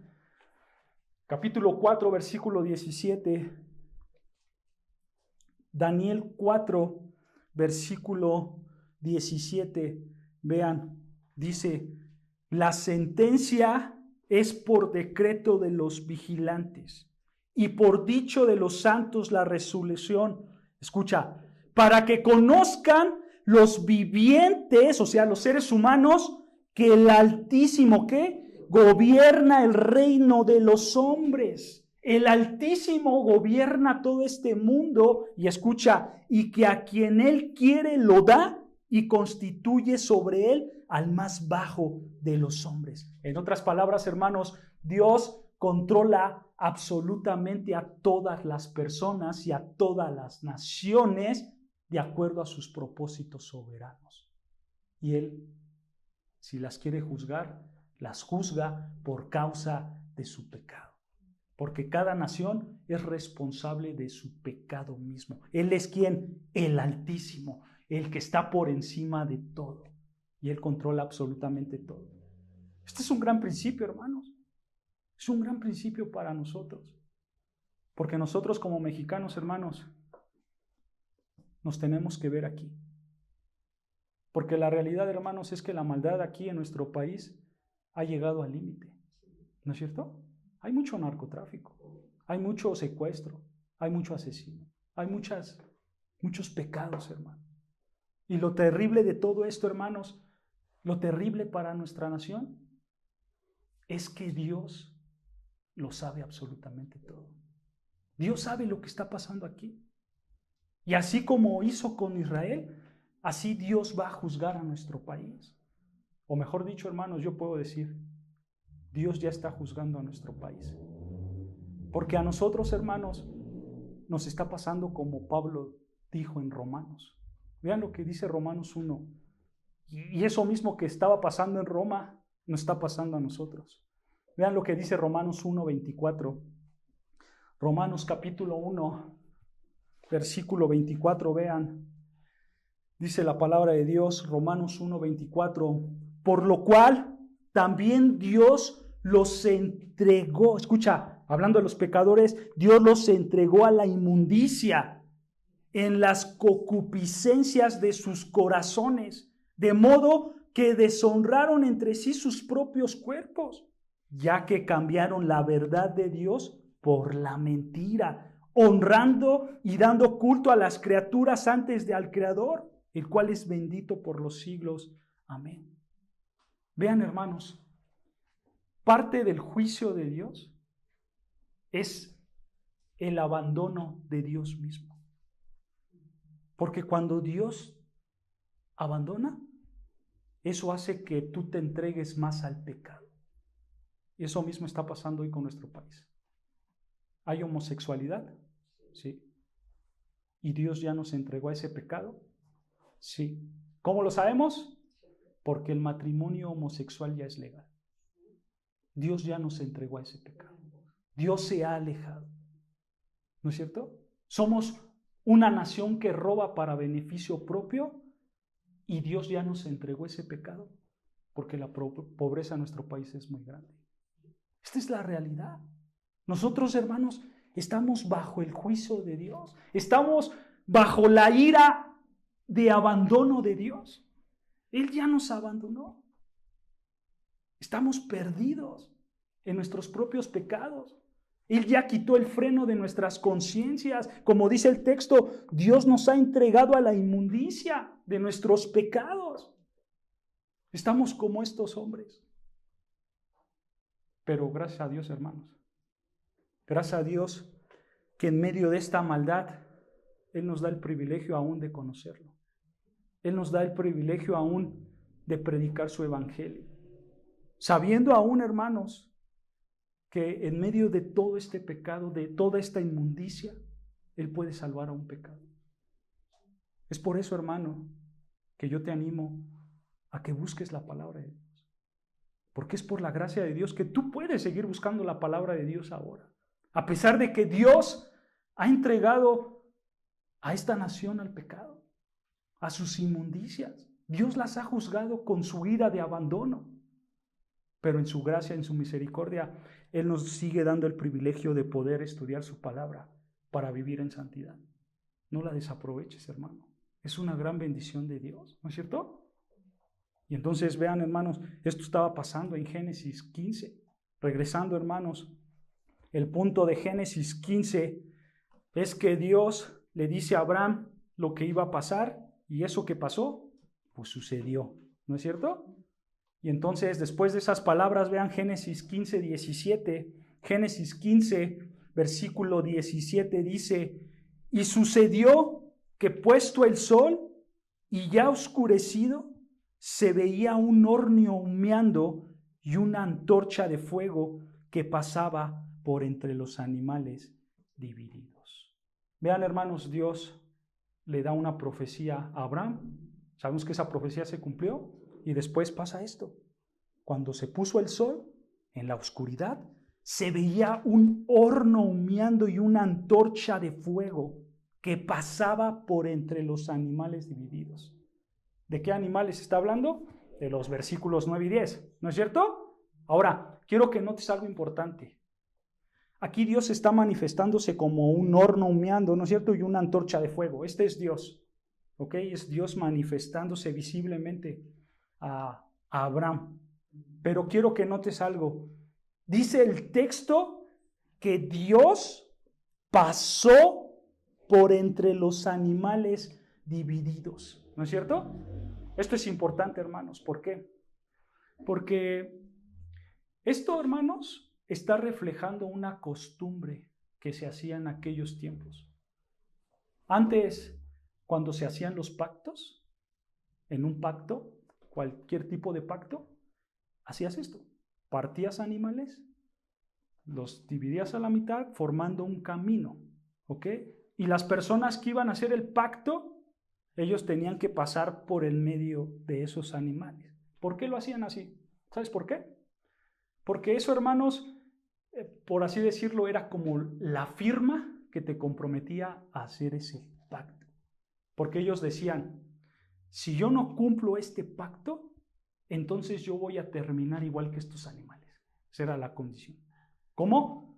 capítulo 4, versículo 17. Daniel 4, versículo 17. Vean, dice, la sentencia es por decreto de los vigilantes y por dicho de los santos la resolución. Escucha, para que conozcan los vivientes, o sea, los seres humanos, que el Altísimo, ¿qué? Gobierna el reino de los hombres. El Altísimo gobierna todo este mundo y escucha, y que a quien Él quiere lo da y constituye sobre Él al más bajo de los hombres. En otras palabras, hermanos, Dios controla absolutamente a todas las personas y a todas las naciones de acuerdo a sus propósitos soberanos. Y Él, si las quiere juzgar, las juzga por causa de su pecado. Porque cada nación es responsable de su pecado mismo. Él es quien, el Altísimo, el que está por encima de todo. Y Él controla absolutamente todo. Este es un gran principio, hermanos. Es un gran principio para nosotros. Porque nosotros como mexicanos, hermanos, nos tenemos que ver aquí. Porque la realidad, hermanos, es que la maldad aquí en nuestro país ha llegado al límite. ¿No es cierto? Hay mucho narcotráfico, hay mucho secuestro, hay mucho asesino, hay muchos pecados, hermano. Y lo terrible de todo esto, hermanos, lo terrible para nuestra nación, es que Dios lo sabe absolutamente todo. Dios sabe lo que está pasando aquí. Y así como hizo con Israel, así Dios va a juzgar a nuestro país. O mejor dicho, hermanos, yo puedo decir, Dios ya está juzgando a nuestro país. Porque a nosotros, hermanos, nos está pasando como Pablo dijo en Romanos. Vean lo que dice Romanos 1. Y eso mismo que estaba pasando en Roma, nos está pasando a nosotros. Vean lo que dice Romanos 1, 24. Romanos capítulo 1, versículo 24, vean. Dice la palabra de Dios, Romanos 1, 24. Por lo cual también Dios los entregó. Escucha, hablando de los pecadores, Dios los entregó a la inmundicia en las concupiscencias de sus corazones, de modo que deshonraron entre sí sus propios cuerpos, ya que cambiaron la verdad de Dios por la mentira, honrando y dando culto a las criaturas antes de al Creador, el cual es bendito por los siglos. Amén. Vean, hermanos, parte del juicio de Dios es el abandono de Dios mismo. Porque cuando Dios abandona, eso hace que tú te entregues más al pecado. Y eso mismo está pasando hoy con nuestro país. ¿Hay homosexualidad? Sí. ¿Y Dios ya nos entregó a ese pecado? Sí. ¿Cómo lo sabemos? Porque el matrimonio homosexual ya es legal. Dios ya nos entregó a ese pecado. Dios se ha alejado. ¿No es cierto? Somos una nación que roba para beneficio propio y Dios ya nos entregó ese pecado porque la pobreza en nuestro país es muy grande. Esta es la realidad. Nosotros, hermanos, estamos bajo el juicio de Dios. Estamos bajo la ira de abandono de Dios. Él ya nos abandonó. Estamos perdidos en nuestros propios pecados. Él ya quitó el freno de nuestras conciencias. Como dice el texto, Dios nos ha entregado a la inmundicia de nuestros pecados. Estamos como estos hombres. Pero gracias a Dios, hermanos, gracias a Dios que en medio de esta maldad, Él nos da el privilegio aún de conocerlo. Él nos da el privilegio aún de predicar su evangelio. Sabiendo aún, hermanos, que en medio de todo este pecado, de toda esta inmundicia, Él puede salvar a un pecado. Es por eso, hermano, que yo te animo a que busques la palabra de Dios. Porque es por la gracia de Dios que tú puedes seguir buscando la palabra de Dios ahora. A pesar de que Dios ha entregado a esta nación al pecado, a sus inmundicias. Dios las ha juzgado con su ira de abandono. pero en su gracia, en su misericordia, Él nos sigue dando el privilegio de poder estudiar su palabra para vivir en santidad. No la desaproveches, hermano. Es una gran bendición de Dios, ¿no es cierto? Y entonces vean, hermanos, esto estaba pasando en Génesis 15. Regresando, hermanos, el punto de Génesis 15 es que Dios le dice a Abraham lo que iba a pasar, y eso que pasó, pues sucedió, ¿no es cierto? Y entonces, después de esas palabras, vean Génesis 15, 17. Génesis 15, versículo 17 dice: y sucedió que puesto el sol y ya oscurecido, se veía un horno humeando y una antorcha de fuego que pasaba por entre los animales divididos. Vean, hermanos, Dios le da una profecía a Abraham. Sabemos que esa profecía se cumplió y después pasa esto. Cuando se puso el sol, en la oscuridad, se veía un horno humeando y una antorcha de fuego que pasaba por entre los animales divididos. ¿De qué animales está hablando? De los versículos 9 y 10, ¿no es cierto? Ahora, quiero que notes algo importante. Aquí Dios está manifestándose como un horno humeando, ¿no es cierto? Y una antorcha de fuego. Este es Dios, ¿ok? Es Dios manifestándose visiblemente a Abraham. Pero quiero que notes algo. Dice el texto que Dios pasó por entre los animales divididos, ¿no es cierto? Esto es importante, hermanos. ¿Por qué? Porque esto, hermanos, está reflejando una costumbre que se hacía en aquellos tiempos. Antes, cuando se hacían los pactos, en un pacto, cualquier tipo de pacto, hacías esto: partías animales, los dividías a la mitad formando un camino, ¿ok? Y las personas que iban a hacer el pacto, ellos tenían que pasar por el medio de esos animales. ¿Por qué lo hacían así? ¿Sabes por qué? Porque eso, hermanos, por así decirlo, era como la firma que te comprometía a hacer ese pacto. Porque ellos decían: si yo no cumplo este pacto, entonces yo voy a terminar igual que estos animales. Esa era la condición. ¿Cómo?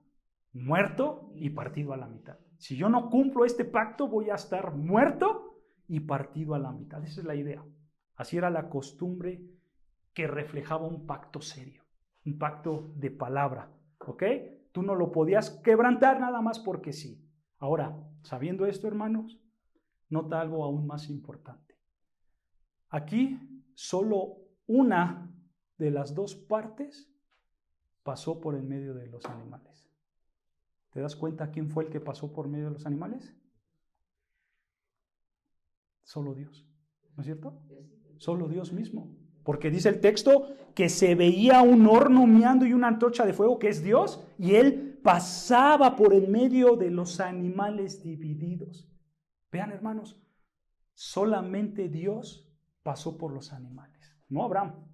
Muerto y partido a la mitad. Si yo no cumplo este pacto, voy a estar muerto y partido a la mitad. Esa es la idea. Así era la costumbre que reflejaba un pacto serio, un pacto de palabra, ¿ok? Tú no lo podías quebrantar nada más porque sí. Ahora, sabiendo esto, hermanos, nota algo aún más importante. Aquí solo una de las dos partes pasó por el medio de los animales. ¿Te das cuenta quién fue el que pasó por medio de los animales? Solo Dios, ¿no es cierto? Solo Dios mismo. Porque dice el texto que se veía un horno humeando y una antorcha de fuego, que es Dios, y Él pasaba por el medio de los animales divididos. Vean, hermanos, solamente Dios pasó por los animales, no Abraham.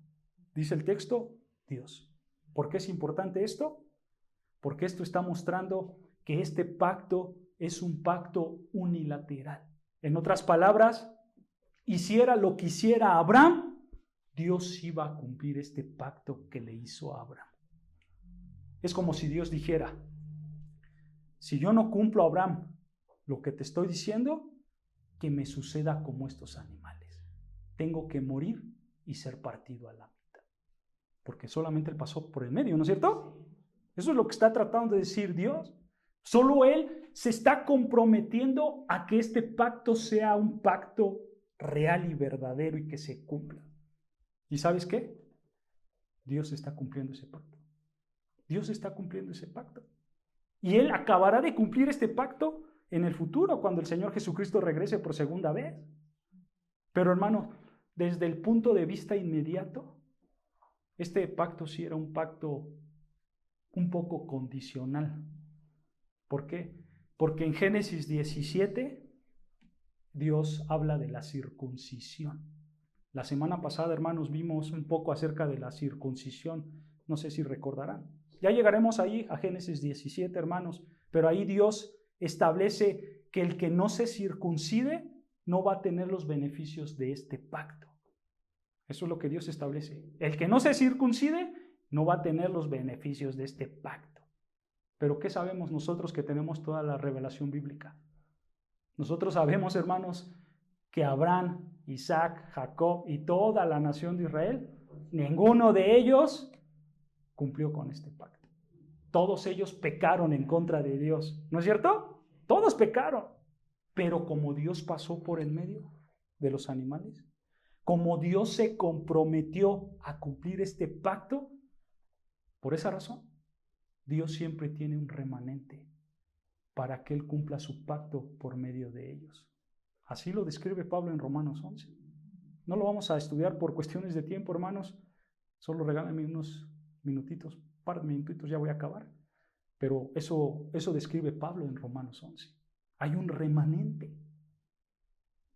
Dice el texto, Dios. ¿Por qué es importante esto? Porque esto está mostrando que este pacto es un pacto unilateral. En otras palabras, hiciera lo que hiciera Abraham, Dios iba a cumplir este pacto que le hizo a Abraham. Es como si Dios dijera: si yo no cumplo a Abraham lo que te estoy diciendo, que me suceda como estos animales. Tengo que morir y ser partido a la mitad. Porque solamente Él pasó por el medio, ¿no es cierto? Eso es lo que está tratando de decir Dios. Solo Él se está comprometiendo a que este pacto sea un pacto real y verdadero y que se cumpla. ¿Y sabes qué? Dios está cumpliendo ese pacto. Dios está cumpliendo ese pacto. Y Él acabará de cumplir este pacto en el futuro, cuando el Señor Jesucristo regrese por segunda vez. Pero, hermano, desde el punto de vista inmediato, este pacto sí era un pacto un poco condicional. ¿Por qué? Porque en Génesis 17 Dios habla de la circuncisión. La semana pasada, hermanos, vimos un poco acerca de la circuncisión. No sé si recordarán. Ya llegaremos ahí a Génesis 17, hermanos, pero ahí Dios establece que el que no se circuncide no va a tener los beneficios de este pacto. Eso es lo que Dios establece. El que no se circuncide no va a tener los beneficios de este pacto. Pero ¿qué sabemos nosotros que tenemos toda la revelación bíblica? Nosotros sabemos, hermanos, que Abraham, Isaac, Jacob y toda la nación de Israel, ninguno de ellos cumplió con este pacto. Todos ellos pecaron en contra de Dios, ¿no es cierto? Todos pecaron, pero como Dios pasó por el medio de los animales, como Dios se comprometió a cumplir este pacto, por esa razón, Dios siempre tiene un remanente para que Él cumpla su pacto por medio de ellos. Así lo describe Pablo en Romanos 11. No lo vamos a estudiar por cuestiones de tiempo, hermanos. Solo regálenme unos minutitos, un par de minutitos, ya voy a acabar. Pero eso describe Pablo en Romanos 11. Hay un remanente.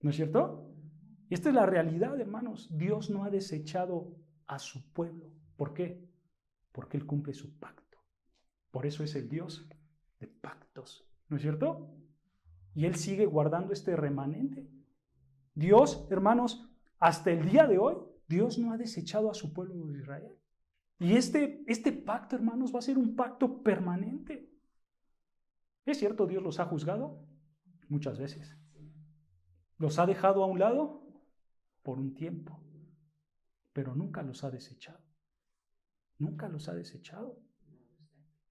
¿No es cierto? Y esta es la realidad, hermanos. Dios no ha desechado a su pueblo. ¿Por qué? Porque Él cumple su pacto. Por eso es el Dios de pactos. ¿No es cierto? Y Él sigue guardando este remanente. Dios, hermanos, hasta el día de hoy, Dios no ha desechado a su pueblo de Israel. Y este pacto, hermanos, va a ser un pacto permanente. ¿Es cierto? Dios los ha juzgado muchas veces. Los ha dejado a un lado por un tiempo, pero nunca los ha desechado. Nunca los ha desechado.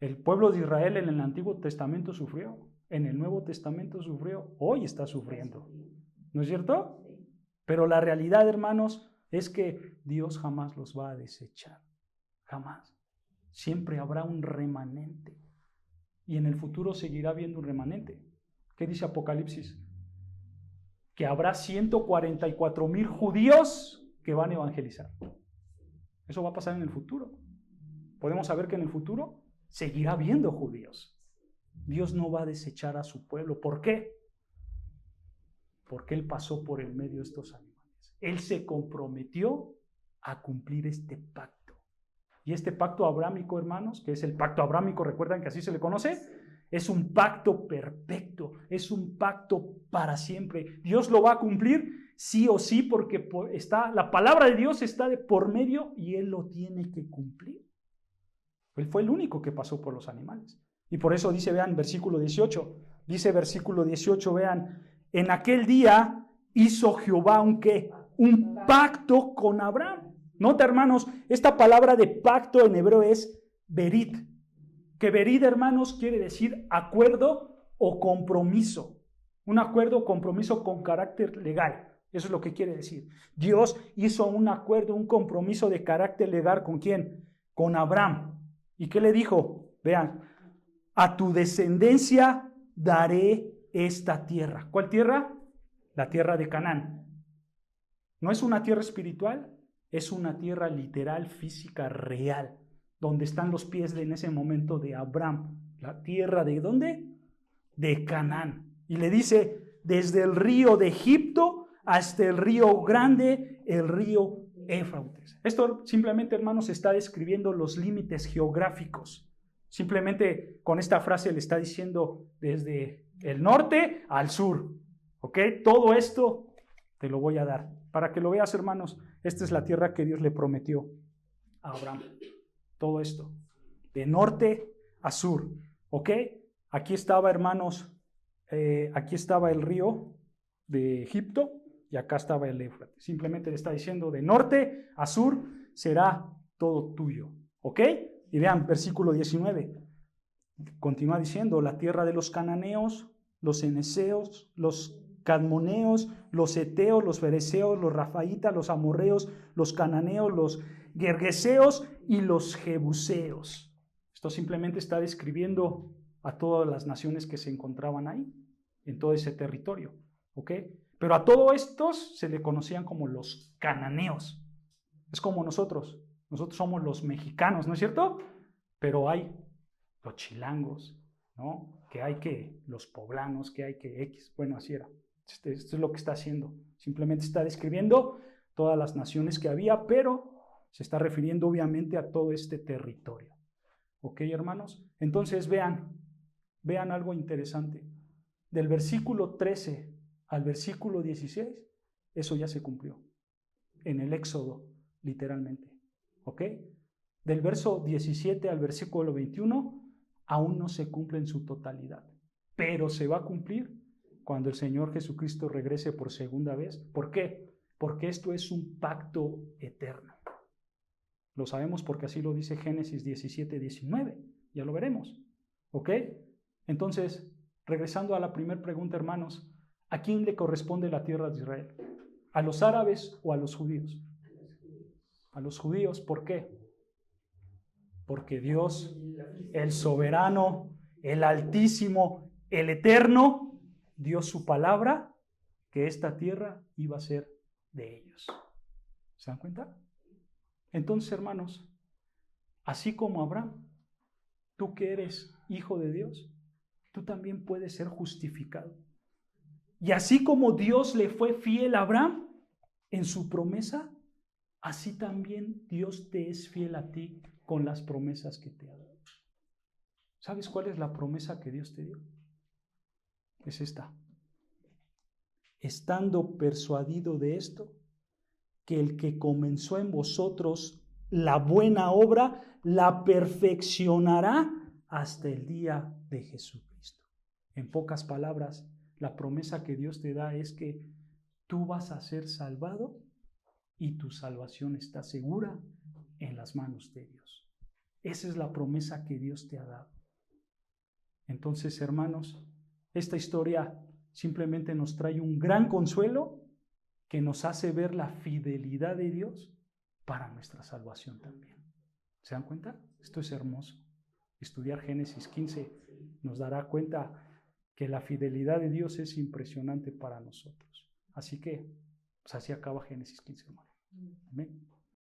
El pueblo de Israel en el Antiguo Testamento sufrió, en el Nuevo Testamento sufrió, hoy está sufriendo. ¿No es cierto? Pero la realidad, hermanos, es que Dios jamás los va a desechar. Jamás. Siempre habrá un remanente. Y en el futuro seguirá habiendo un remanente. ¿Qué dice Apocalipsis? Que habrá 144,000 judíos que van a evangelizar. Eso va a pasar en el futuro. Podemos saber que en el futuro seguirá habiendo judíos. Dios no va a desechar a su pueblo. ¿Por qué? Porque Él pasó por el medio de estos animales. Él se comprometió a cumplir este pacto. Y este pacto abrámico, hermanos, que es el pacto abrámico, recuerdan que así se le conoce, es un pacto perfecto, es un pacto para siempre. Dios lo va a cumplir sí o sí porque la palabra de Dios está de por medio y Él lo tiene que cumplir. Él fue el único que pasó por los animales. Y por eso dice, vean, versículo 18, dice versículo 18, vean, en aquel día hizo Jehová un pacto con Abraham. Nota, hermanos, esta palabra de pacto en hebreo es berit, que berit, hermanos, quiere decir acuerdo o compromiso. Un acuerdo o compromiso con carácter legal. Eso es lo que quiere decir. Dios hizo un acuerdo, un compromiso de carácter legal ¿con quién? Con Abraham. ¿Y qué le dijo? Vean, a tu descendencia daré esta tierra. ¿Cuál tierra? La tierra de Canaán. ¿No es una tierra espiritual? Es una tierra literal, física, real, donde están los pies en ese momento de Abraham. La tierra de ¿dónde? De Canaán. Y le dice, desde el río de Egipto hasta el río grande, el río Éufrates. Esto simplemente, hermanos, está describiendo los límites geográficos. Simplemente con esta frase le está diciendo desde el norte al sur. ¿Ok? Todo esto te lo voy a dar. Para que lo veas, hermanos, esta es la tierra que Dios le prometió a Abraham. Todo esto, de norte a sur. ¿Ok? Aquí estaba, hermanos, aquí estaba el río de Egipto y acá estaba el Éufrates. Simplemente le está diciendo de norte a sur será todo tuyo. ¿Ok? Y vean, versículo 19. Continúa diciendo, la tierra de los cananeos, los eneseos, los cadmoneos, los heteos, los fereceos, los rafaitas, los amorreos, los cananeos, los gergeseos y los jebuseos. Esto simplemente está describiendo a todas las naciones que se encontraban ahí, en todo ese territorio. ¿Ok? Pero a todos estos se le conocían como los cananeos. Es como nosotros somos los mexicanos, ¿no es cierto? Pero hay los chilangos, ¿no? Que hay que los poblanos, que hay que X. Bueno, así era. Esto es lo que está haciendo. Simplemente está describiendo todas las naciones que había, pero se está refiriendo obviamente a todo este territorio. ¿Ok, hermanos? Entonces vean algo interesante. Del versículo 13 al versículo 16, eso ya se cumplió. En el Éxodo, literalmente. ¿Ok? del verso 17 al versículo 21, aún no se cumple en su totalidad, pero se va a cumplir cuando el Señor Jesucristo regrese por segunda vez. ¿Por qué? Porque esto es un pacto eterno. Lo sabemos porque así lo dice Génesis 17, 19. Ya lo veremos. ¿Ok? Entonces, regresando a la primera pregunta, hermanos, ¿a quién le corresponde la tierra de Israel? ¿A los árabes o a los judíos? A los judíos. ¿Por qué? Porque Dios, el soberano, el altísimo, el eterno, dio su palabra que esta tierra iba a ser de ellos. ¿Se dan cuenta? Entonces, hermanos, así como Abraham, tú que eres hijo de Dios, tú también puedes ser justificado. Y así como Dios le fue fiel a Abraham en su promesa, así también Dios te es fiel a ti con las promesas que te ha dado. ¿Sabes cuál es la promesa que Dios te dio? Es esta. Estando persuadido de esto, que el que comenzó en vosotros la buena obra, la perfeccionará hasta el día de Jesucristo. En pocas palabras, la promesa que Dios te da es que tú vas a ser salvado y tu salvación está segura en las manos de Dios. Esa es la promesa que Dios te ha dado. Entonces, hermanos, esta historia simplemente nos trae un gran consuelo que nos hace ver la fidelidad de Dios para nuestra salvación también. ¿Se dan cuenta? Esto es hermoso. Estudiar Génesis 15 nos dará cuenta que la fidelidad de Dios es impresionante para nosotros. Así que, pues así acaba Génesis 15, hermano. Amén.